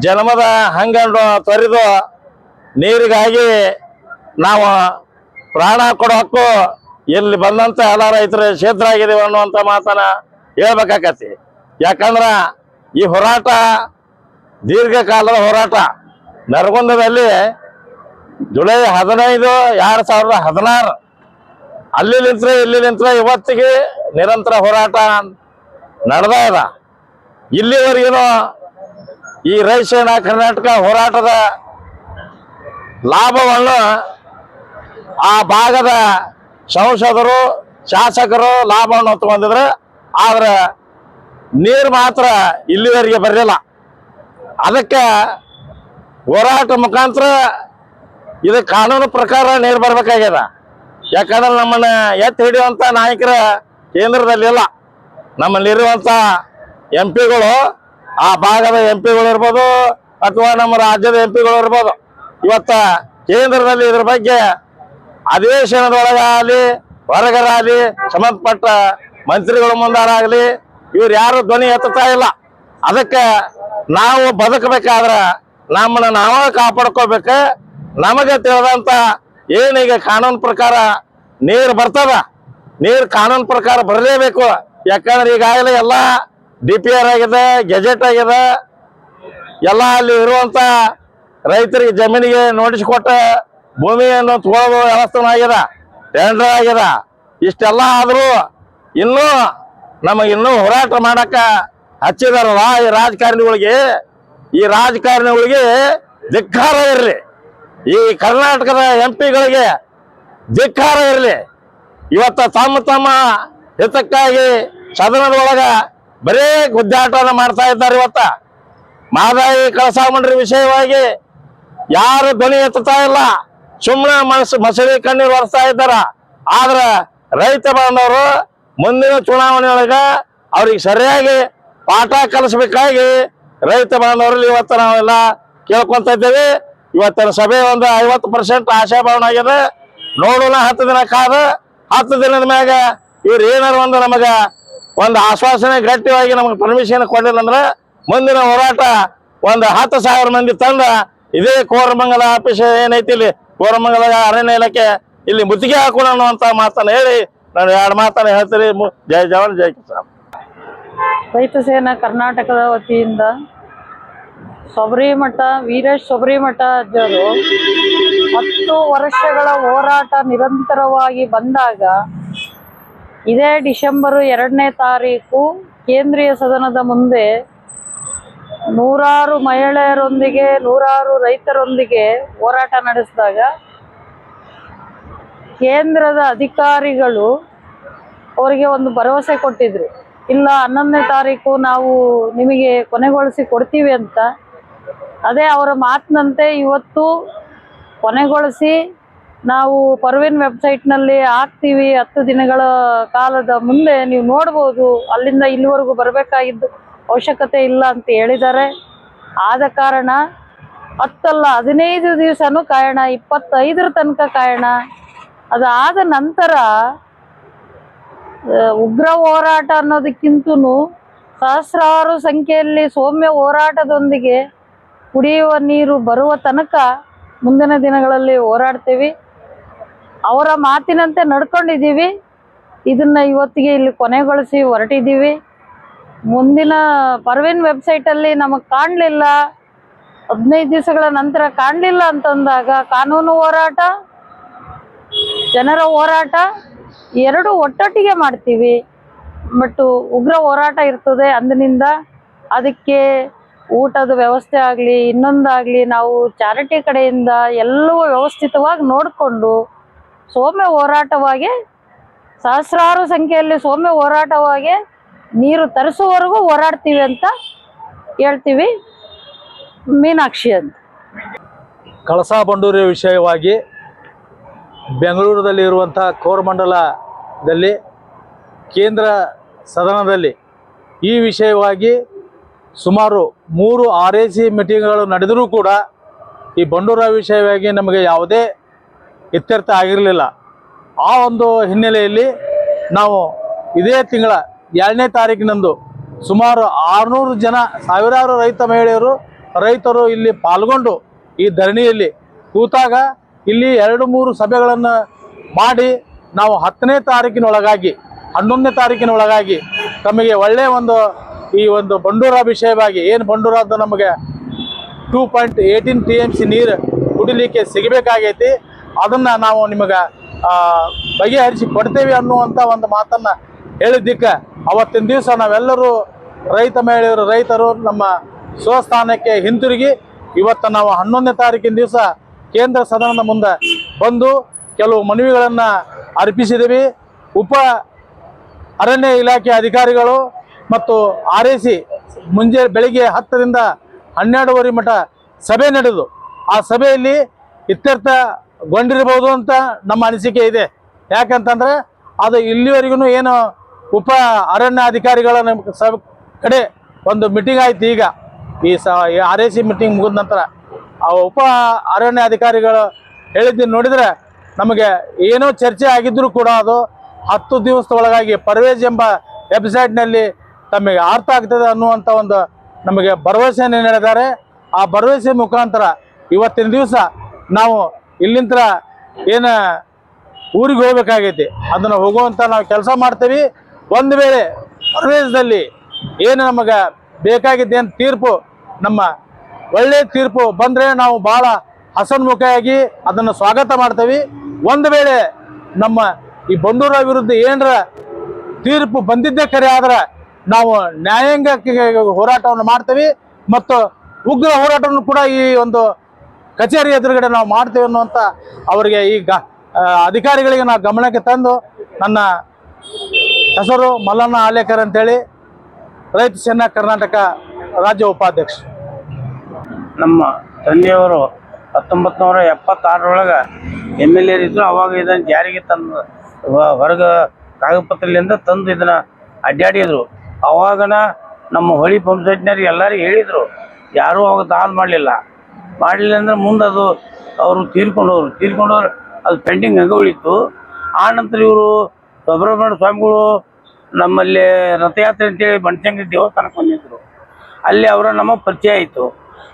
ಜನ್ಮದ ಹಂಗಂಡು ತೊರೆದು ನೀರಿಗಾಗಿ ನಾವು ಪ್ರಾಣ ಕೊಡೋ ಹಕ್ಕು ಇಲ್ಲಿ ಬಂದಂಥ ಎಲ್ಲ ರೈತರ ಕ್ಷೇತ್ರ ಆಗಿದ್ದೀವಿ ಅನ್ನುವಂಥ ಮಾತನ್ನ ಹೇಳ್ಬೇಕಾಕತಿ. ಯಾಕಂದ್ರೆ ಈ ಹೋರಾಟ ದೀರ್ಘಕಾಲದ ಹೋರಾಟ. ನರಗುಂದದಲ್ಲಿ ಜುಲೈ 15, 2016 ಇಲ್ಲಿ ಇವತ್ತಿಗೆ ನಿರಂತರ ಹೋರಾಟ ನಡೆದ ಇದೆ. ಇಲ್ಲಿವರೆಗೂ ಈ ರೈತ ಸೇನಾ ಕರ್ನಾಟಕ ಹೋರಾಟದ ಲಾಭವನ್ನು ಆ ಭಾಗದ ಸಂಸದರು, ಶಾಸಕರು ಲಾಭವನ್ನು ಹೊತ್ತುಕೊಂಡಿದ್ರೆ, ಆದ್ರೆ ನೀರು ಮಾತ್ರ ಇಲ್ಲಿವರೆಗೆ ಬರಲಿಲ್ಲ. ಅದಕ್ಕೆ ಹೋರಾಟ ಮುಖಾಂತರ ಇದು ಕಾನೂನು ಪ್ರಕಾರ ನೀರು ಬರ್ಬೇಕಾಗ್ಯದ. ಯಾಕಂದ್ರೆ ನಮ್ಮನ್ನ ಎತ್ತಿ ಹಿಡಿಯುವಂಥ ನಾಯಕರ ಕೇಂದ್ರದಲ್ಲಿಲ್ಲ. ನಮ್ಮಲ್ಲಿರುವಂಥ MP ಗಳು, ಆ ಭಾಗದ MP ಗಳು ಇರ್ಬೋದು ಅಥವಾ ನಮ್ಮ ರಾಜ್ಯದ MP ಗಳು ಇರ್ಬೋದು, ಇವತ್ತ ಕೇಂದ್ರದಲ್ಲಿ ಇದ್ರ ಬಗ್ಗೆ ಅಧಿವೇಶನದೊಳಗಾಗಲಿ ಹೊರಗರಾಗಲಿ ಸಂಬಂಧಪಟ್ಟ ಮಂತ್ರಿಗಳು ಮುಂದಾರಾಗಲಿ ಇವ್ರು ಯಾರು ಧ್ವನಿ ಎತ್ತುತ್ತಾ ಇಲ್ಲ. ಅದಕ್ಕೆ ನಾವು ಬದುಕಬೇಕಾದ್ರೆ ನಮ್ಮನ್ನ ನಾವೇ ಕಾಪಾಡ್ಕೋಬೇಕು. ನಮಗೆ ತಿಳಿದಂತ ಏನೀಗ ಕಾನೂನು ಪ್ರಕಾರ ನೀರು ಬರ್ತದ, ನೀರು ಕಾನೂನು ಪ್ರಕಾರ ಬರಲೇಬೇಕು. ಯಾಕಂದ್ರೆ ಈಗಾಗಲೇ ಎಲ್ಲ DPR ಆಗಿದೆ, ಗೆಜೆಟ್ ಆಗಿದೆ, ಎಲ್ಲ ಅಲ್ಲಿ ಇರುವಂತ ರೈತರಿಗೆ ಜಮೀನಿಗೆ ನೋಟಿಸ್ ಕೊಟ್ಟ ಭೂಮಿಯನ್ನು ತಗೊಳ್ಳೋ ವ್ಯವಸ್ಥೆ ಆಗ್ಯದ, ಟೆಂಡರ್ ಆಗ್ಯದ. ಇಷ್ಟೆಲ್ಲ ಆದರೂ ಇನ್ನೂ ಹೋರಾಟ ಮಾಡಕ್ಕ ಹಚ್ಚಿದಾರಲ್ಲ ಈ ರಾಜಕಾರಣಿಗಳಿಗೆ ಧಿಕ್ಕಾರ ಇರಲಿ. ಈ ಕರ್ನಾಟಕದ MP ಗಳಿಗೆ ಧಿಕ್ಕಾರ ಇರಲಿ. ಇವತ್ತ ತಮ್ಮ ಹಿತಕ್ಕಾಗಿ ಸದನದೊಳಗ ಬರೇ ಗುದ್ದಾಟನ ಮಾಡ್ತಾ ಇದ್ದಾರೆ. ಇವತ್ತ ಮಹದಾಯಿ ಕಳಸಾ ಮಂಡಳಿ ವಿಷಯವಾಗಿ ಯಾರು ಧ್ವನಿ ಎತ್ತುತ್ತಾ ಇಲ್ಲ, ಸುಮ್ಮನೆ ಮಸಳಿ ಕಣ್ಣೀರು ಒರೆಸ್ತಾ ಇದ್ದಾರ. ಆದ್ರ ರೈತ ಬಾಂಧವರು ಮುಂದಿನ ಚುನಾವಣೆಯೊಳಗ ಅವ್ರಿಗೆ ಸರಿಯಾಗಿ ಪಾಠ ಕಲಿಸ್ಬೇಕಾಗಿ ರೈತ ಬಾಂಧವರಲ್ಲಿ ಇವತ್ತು ನಾವೆಲ್ಲ ಕೇಳ್ಕೊಂತ ಇದ್ದೇವೆ. ಇವತ್ತಿನ ಸಭೆ ಒಂದು 50% ಆಶಾಭಾವನೆ ಆಗಿದೆ. ನೋಡೋಣ 10 ದಿನ ಕಾದ 10 ದಿನದ ಮ್ಯಾಗ ಇವ್ರು ಏನಾರು ಒಂದು ನಮಗ ಒಂದು ಆಶ್ವಾಸನೆ ಗಟ್ಟಿಯಾಗಿ ನಮಗೆ ಪರ್ಮಿಷನ್ ಕೊಡಲಿಲ್ಲ ಅಂದ್ರೆ ಮುಂದಿನ ಹೋರಾಟ ಒಂದು 10,000 ಮಂದಿ ತಂಡ ಇದೇ ಕೋರಮಂಗಲ ಆಫೀಸ್ ಏನೈತಿ ಇಲ್ಲಿ ಕೋರಮಂಗಲ ಅರಣ್ಯ ಇಲಾಖೆ ಇಲ್ಲಿ ಮುತ್ತಿಗೆ ಹಾಕೋಣ ಅನ್ನುವಂತ ಮಾತನ್ನ ಹೇಳಿ ನಾನು 2 ಮಾತನ್ನ ಹೇಳ್ತೀನಿ. ಜೈ ಜವಾನ್ ಜೈ ಕಿಸಾನ್. ರೈತ ಸೇನಾ ಕರ್ನಾಟಕದ ವತಿಯಿಂದ ಶಬರಿಮಠ ವೀರೇಶ್ ಶಬರಿಮಠ ಅಜ್ಜರು 10 ವರ್ಷಗಳ ಹೋರಾಟ ನಿರಂತರವಾಗಿ ಬಂದಾಗ ಇದೇ ಡಿಸೆಂಬರ್ 2ನೇ ತಾರೀಕು ಕೇಂದ್ರೀಯ ಸದನದ ಮುಂದೆ 100 ಮಹಿಳೆಯರೊಂದಿಗೆ 100 ರೈತರೊಂದಿಗೆ ಹೋರಾಟ ನಡೆಸಿದಾಗ ಕೇಂದ್ರದ ಅಧಿಕಾರಿಗಳು ಅವರಿಗೆ ಒಂದು ಭರವಸೆ ಕೊಟ್ಟಿದ್ರು, ಇಲ್ಲ 11ನೇ ತಾರೀಕು ನಾವು ನಿಮಗೆ ಕೊನೆಗೊಳಿಸಿ ಕೊಡ್ತೀವಿ ಅಂತ. ಅದೇ ಅವರ ಮಾತಿನಂತೆ ಇವತ್ತು ಕೊನೆಗೊಳಿಸಿ ನಾವು ಪರ್ವಿನ್ ವೆಬ್ಸೈಟ್ನಲ್ಲಿ ಹಾಕ್ತೀವಿ. 10 ದಿನಗಳ ಕಾಲದ ಮುಂದೆ ನೀವು ನೋಡ್ಬೋದು, ಅಲ್ಲಿಂದ ಇಲ್ಲಿವರೆಗೂ ಬರಬೇಕಾಗಿದ್ದು ಅವಶ್ಯಕತೆ ಇಲ್ಲ ಅಂತ ಹೇಳಿದ್ದಾರೆ. ಆದ ಕಾರಣ 10 ಅಲ್ಲ 15 ದಿವಸನೂ ಕಾಯೋಣ, 25ರ ತನಕ ಕಾಯೋಣ. ಅದಾದ ನಂತರ ಉಗ್ರ ಹೋರಾಟ ಅನ್ನೋದಕ್ಕಿಂತೂ ಸಹಸ್ರಾರು ಸಂಖ್ಯೆಯಲ್ಲಿ ಸೌಮ್ಯ ಹೋರಾಟದೊಂದಿಗೆ ಕುಡಿಯುವ ನೀರು ಬರುವ ತನಕ ಮುಂದಿನ ದಿನಗಳಲ್ಲಿ ಹೋರಾಡ್ತೀವಿ. ಅವರ ಮಾತಿನಂತೆ ನಡ್ಕೊಂಡಿದ್ದೀವಿ. ಇದನ್ನ ಇವತ್ತಿಗೆ ಇಲ್ಲಿ ಕೊನೆಗೊಳಿಸಿ ಹೊರಟಿದ್ದೀವಿ. ಮುಂದಿನ ಪರ್ವಿನ್ ವೆಬ್ಸೈಟಲ್ಲಿ ನಮಗೆ ಕಾಣಲಿಲ್ಲ, 15 ದಿವಸಗಳ ನಂತರ ಕಾಣಲಿಲ್ಲ ಅಂತಂದಾಗ ಕಾನೂನು ಹೋರಾಟ ಜನರ ಹೋರಾಟ 2 ಒಟ್ಟೊಟ್ಟಿಗೆ ಮಾಡ್ತೀವಿ. ಬಟ್ ಉಗ್ರ ಹೋರಾಟ ಇರ್ತದೆ ಅಂದಿನಿಂದ. ಅದಕ್ಕೆ ಊಟದ ವ್ಯವಸ್ಥೆ ಆಗಲಿ ಇನ್ನೊಂದಾಗಲಿ ನಾವು ಚಾರಿಟಿ ಕಡೆಯಿಂದ ಎಲ್ಲವೂ ವ್ಯವಸ್ಥಿತವಾಗಿ ನೋಡಿಕೊಂಡು ಸೌಮ್ಯ ಹೋರಾಟವಾಗಿ ಸಹಸ್ರಾರು ಸಂಖ್ಯೆಯಲ್ಲಿ ಸೌಮ್ಯ ಹೋರಾಟವಾಗಿ ನೀರು ತರಿಸುವವರೆಗೂ ಹೋರಾಡ್ತೀವಿ ಅಂತ ಹೇಳ್ತೀವಿ. ಮೀನಾಕ್ಷಿ ಅಂತ. ಕಳಸಾ ಬಂಡೂರಿ ವಿಷಯವಾಗಿ ಬೆಂಗಳೂರಿನಲ್ಲಿ ಇರುವಂಥ ಕೋರಮಂಡಲದಲ್ಲಿ ಕೇಂದ್ರ ಸದನದಲ್ಲಿ ಈ ವಿಷಯವಾಗಿ ಸುಮಾರು 3 RAC ಮೀಟಿಂಗ್ಗಳು ನಡೆದರೂ ಕೂಡ ಈ ಬಂಡೂರ ವಿಷಯವಾಗಿ ನಮಗೆ ಯಾವುದೇ ಇತ್ಯರ್ಥ ಆಗಿರಲಿಲ್ಲ. ಆ ಒಂದು ಹಿನ್ನೆಲೆಯಲ್ಲಿ ನಾವು ಇದೇ ತಿಂಗಳ 2ನೇ ತಾರೀಕಿನಂದು ಸುಮಾರು 600 ಜನ ಸಾವಿರಾರು ರೈತ ಮಹಿಳೆಯರು ರೈತರು ಇಲ್ಲಿ ಪಾಲ್ಗೊಂಡು ಈ ಧರಣಿಯಲ್ಲಿ ಕೂತಾಗ ಇಲ್ಲಿ 2-3 ಸಭೆಗಳನ್ನು ಮಾಡಿ ನಾವು 10ನೇ ತಾರೀಕಿನೊಳಗಾಗಿ 11ನೇ ತಾರೀಕಿನೊಳಗಾಗಿ ತಮಗೆ ಒಳ್ಳೆಯ ಈ ಒಂದು ಬಂಡೂರ ವಿಷಯವಾಗಿ ಏನು ಬಂಡೂರ ಅದು ನಮಗೆ 2.18 TMC ನೀರು ಕುಡಿಲಿಕ್ಕೆ ಸಿಗಬೇಕಾಗೈತಿ, ಅದನ್ನು ನಾವು ನಿಮಗೆ ಬಗೆಹರಿಸಿ ಕೊಡ್ತೇವೆ ಅನ್ನುವಂಥ ಒಂದು ಮಾತನ್ನು ಹೇಳಿದ್ದಕ್ಕೆ ಅವತ್ತಿನ ದಿವಸ ನಾವೆಲ್ಲರೂ ರೈತ ಮಹಿಳೆಯರು ರೈತರು ನಮ್ಮ ಸ್ವಸ್ಥಾನಕ್ಕೆ ಹಿಂತಿರುಗಿ ಇವತ್ತು ನಾವು 11ನೇ ತಾರೀಕಿನ ದಿವಸ ಕೇಂದ್ರ ಸದನದ ಮುಂದೆ ಬಂದು ಕೆಲವು ಮನವಿಗಳನ್ನು ಅರ್ಪಿಸಿದ್ದೀವಿ. ಉಪ ಅರಣ್ಯ ಇಲಾಖೆ ಅಧಿಕಾರಿಗಳು ಮತ್ತು RAC ಬೆಳಿಗ್ಗೆ 10ರಿಂದ 12 ಮಟ್ಟ ಸಭೆ ನಡೆದು ಆ ಸಭೆಯಲ್ಲಿ ಇತ್ಯರ್ಥಗೊಂಡಿರ್ಬೋದು ಅಂತ ನಮ್ಮ ಅನಿಸಿಕೆ ಇದೆ. ಯಾಕಂತಂದರೆ ಅದು ಇಲ್ಲಿವರೆಗೂ ಏನು ಉಪ ಅರಣ್ಯ ಅಧಿಕಾರಿಗಳ ಕಡೆ ಒಂದು ಮೀಟಿಂಗ್ ಆಯ್ತು. ಈಗ ಈ RAC ಮೀಟಿಂಗ್ ಮುಗಿದ ನಂತರ ಆ ಉಪ ಅರಣ್ಯ ಅಧಿಕಾರಿಗಳು ಹೇಳಿದ್ದನ್ನು ನೋಡಿದರೆ ನಮಗೆ ಏನೋ ಚರ್ಚೆ ಆಗಿದ್ದರೂ ಕೂಡ ಅದು 10 ದಿವಸದೊಳಗಾಗಿ ಪರ್ವೇಜ್ ಎಂಬ ವೆಬ್ಸೈಟ್ನಲ್ಲಿ ತಮಗೆ ಅರ್ಥ ಆಗ್ತದೆ ಅನ್ನುವಂಥ ಒಂದು ನಮಗೆ ಭರವಸೆಯನ್ನು ನೀಡಿದ್ದಾರೆ. ಆ ಭರವಸೆ ಮುಖಾಂತರ ಇವತ್ತಿನ ದಿವಸ ನಾವು ಇಲ್ಲಿಂದ ಏನು ಊರಿಗೆ ಹೋಗ್ಬೇಕಾಗೈತಿ ಅದನ್ನು ಹೋಗುವಂಥ ನಾವು ಕೆಲಸ ಮಾಡ್ತೀವಿ. ಒಂದು ವೇಳೆ ಪರ್ವೇಜದಲ್ಲಿ ಏನು ನಮಗೆ ಬೇಕಾಗಿದ್ದೇನು ತೀರ್ಪು ನಮ್ಮ ಒಳ್ಳೆಯ ತೀರ್ಪು ಬಂದರೆ ನಾವು ಭಾಳ ಹಸನ್ಮುಖವಾಗಿ ಅದನ್ನು ಸ್ವಾಗತ ಮಾಡ್ತೀವಿ. ಒಂದು ವೇಳೆ ನಮ್ಮ ಈ ಬಂಡೂರ ವಿರುದ್ಧ ಏನರ ತೀರ್ಪು ಬಂದಿದ್ದೇ ಕರೆ ಆದ್ರೆ ನಾವು ನ್ಯಾಯಾಂಗಕ್ಕೆ ಹೋರಾಟವನ್ನು ಮಾಡ್ತೀವಿ ಮತ್ತು ಉಗ್ರ ಹೋರಾಟವನ್ನು ಕೂಡ ಈ ಒಂದು ಕಚೇರಿ ಎದುರುಗಡೆ ನಾವು ಮಾಡ್ತೇವೆ ಅನ್ನುವಂಥ ಅವರಿಗೆ ಈಗ ಅಧಿಕಾರಿಗಳಿಗೆ ನಾವು ಗಮನಕ್ಕೆ ತಂದು, ನನ್ನ ಹೆಸರು ಮಲ್ಲಣ್ಣ ಆಲೇಕರ್ ಅಂತೇಳಿ, ರೈತ ಸೇನಾ ಕರ್ನಾಟಕ ರಾಜ್ಯ ಉಪಾಧ್ಯಕ್ಷ. ನಮ್ಮ ತಂದೆಯವರು 1976 MLA ಇದ್ರು. ಅವಾಗ ಇದನ್ನು ಜಾರಿಗೆ ತಂದು ಹೊರಗ ಕಾಗದಪತ್ರದಿಂದ ತಂದು ಇದನ್ನ ಅಡ್ಡಾಡಿದ್ರು. ಅವಾಗನ ನಮ್ಮ ಹೊಳಿ ಪಂಪ್ ಸೆಟ್ನವ್ರಿಗೆ ಎಲ್ಲರಿಗೂ ಹೇಳಿದರು, ಯಾರೂ ಅವಾಗ ದಾಲ್ ಮಾಡಲಿಲ್ಲ ಅಂದ್ರೆ ಮುಂದೆ ಅದು ಅವರು ತೀರ್ಕೊಂಡವ್ರು ಅದು ಪೆಂಡಿಂಗ್ ಹಂಗೆ ಉಳಿತು. ಆ ನಂತರ ಇವರು ಸುಬ್ರಹ್ಮಣ್ಯ ಸ್ವಾಮಿಗಳು ನಮ್ಮಲ್ಲಿ ರಥಯಾತ್ರೆ ಅಂತೇಳಿ ಬನಶಂಕರಿ ದೇವಸ್ಥಾನಕ್ಕೆ ಬಂದಿದ್ರು. ಅಲ್ಲಿ ಅವರ ನಮ್ಮ ಪರಿಚಯ ಆಯಿತು.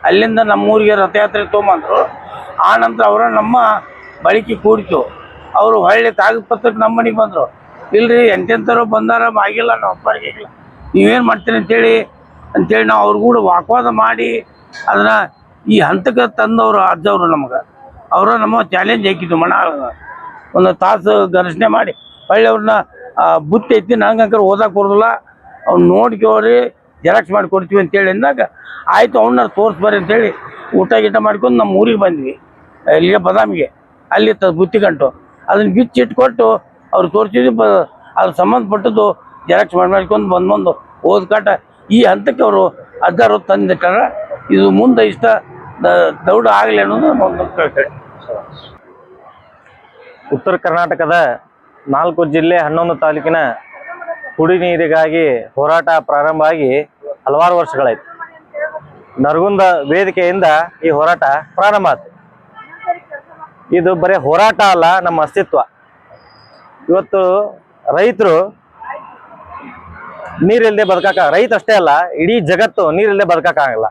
ಅಲ್ಲಿಂದ ನಮ್ಮೂರಿಗೆ ರಥಯಾತ್ರೆ ತೊಗೊಂಬಂದರು. ಆ ನಂತರ ಅವರ ನಮ್ಮ ಬಳಕೆ ಕೂಡಿತು. ಅವರು ಹೊಳ್ಳಿ ಕಾಗದ ಪತ್ರಕ್ಕೆ ನಮ್ಮ ಮನೆಗೆ ಬಂದರು. ಇಲ್ರಿ ಎಂತೆಂಥವ್ರು ಬಂದಾರ ಆಗಿಲ್ಲ, ನಾವು ಒಬ್ಬರಿಗೆ ಆಗಿಲ್ಲ, ನೀವೇನು ಮಾಡ್ತೀರಿ ಅಂತೇಳಿ ನಾವು ಅವ್ರು ಕೂಡ ವಾಕ್ವಾದ ಮಾಡಿ ಅದನ್ನು ಈ ಹಂತಕ್ಕೆ ತಂದವರು ಅಜ್ಜವರು ನಮ್ಗೆ. ಅವರು ನಮ್ಮ ಚಾಲೆಂಜ್ ಹಾಕಿದ್ದು ಮನಾಳದ ಒಂದು ತಾಸು ಘರ್ಷಣೆ ಮಾಡಿ ಹೊಳ್ಳಿ ಅವ್ರನ್ನ ಬುತ್ತಿ ಐತಿ ನಂಗೆ ಓದಕ್ಕೆ ಬರೋದಿಲ್ಲ, ಅವ್ನು ನೋಡ್ಕೋರಿ ಜೆರಾಕ್ಸ್ ಮಾಡಿ ಕೊಡ್ತೀವಿ ಅಂತೇಳಿ ಅಂದಾಗ ಆಯಿತು ಅವನ್ನ ತೋರಿಸ್ಬಾರಿ ಅಂತೇಳಿ ಊಟ ಗೀಟ ಮಾಡ್ಕೊಂಡು ನಮ್ಮ ಊರಿಗೆ ಬಂದ್ವಿ, ಇಲ್ಲಿಗೆ ಬದಾಮಿಗೆ. ಅಲ್ಲಿ ಬುತ್ತಿ ಗಂಟು ಅದನ್ನು ಬಿಚ್ಚಿಟ್ಕೊಟ್ಟು ಅವ್ರು ತೋರಿಸಿದ್ವಿ. ಅದ್ರ ಸಂಬಂಧಪಟ್ಟದ್ದು ಜೆರಾಕ್ಸ್ ಮಾಡ್ಕೊಂಡು ಬಂದು ಓದ್ಕಾಟ ಈ ಹಂತಕ್ಕೆ ಅವರು ಅಜ್ಜಾರು ತಂದಿಟ್ಟಾರ. ಇದು ಮುಂದೆ ಇಷ್ಟ ದೌಡ ಆಗಲಿ ಅನ್ನೋದು ಒಂದು ಕೇಳ್ತೇವೆ. ಉತ್ತರ ಕರ್ನಾಟಕದ 4 ಜಿಲ್ಲೆ 11 ತಾಲೂಕಿನ ಕುಡಿ ನೀರಿಗಾಗಿ ಹೋರಾಟ ಪ್ರಾರಂಭ ಆಗಿ ಹಲವಾರು ವರ್ಷಗಳಾಯ್ತು. ನರಗುಂದ ವೇದಿಕೆಯಿಂದ ಈ ಹೋರಾಟ ಪ್ರಾರಂಭ ಆಯ್ತು. ಇದು ಬರೀ ಹೋರಾಟ ಅಲ್ಲ, ನಮ್ಮ ಅಸ್ತಿತ್ವ. ಇವತ್ತು ರೈತರು ನೀರಿಲ್ಲದೆ ಬದುಕಾಕ, ರೈತ ಅಷ್ಟೇ ಅಲ್ಲ ಇಡೀ ಜಗತ್ತು ನೀರಿಲ್ಲದೆ ಬದುಕಾಗಲ್ಲ.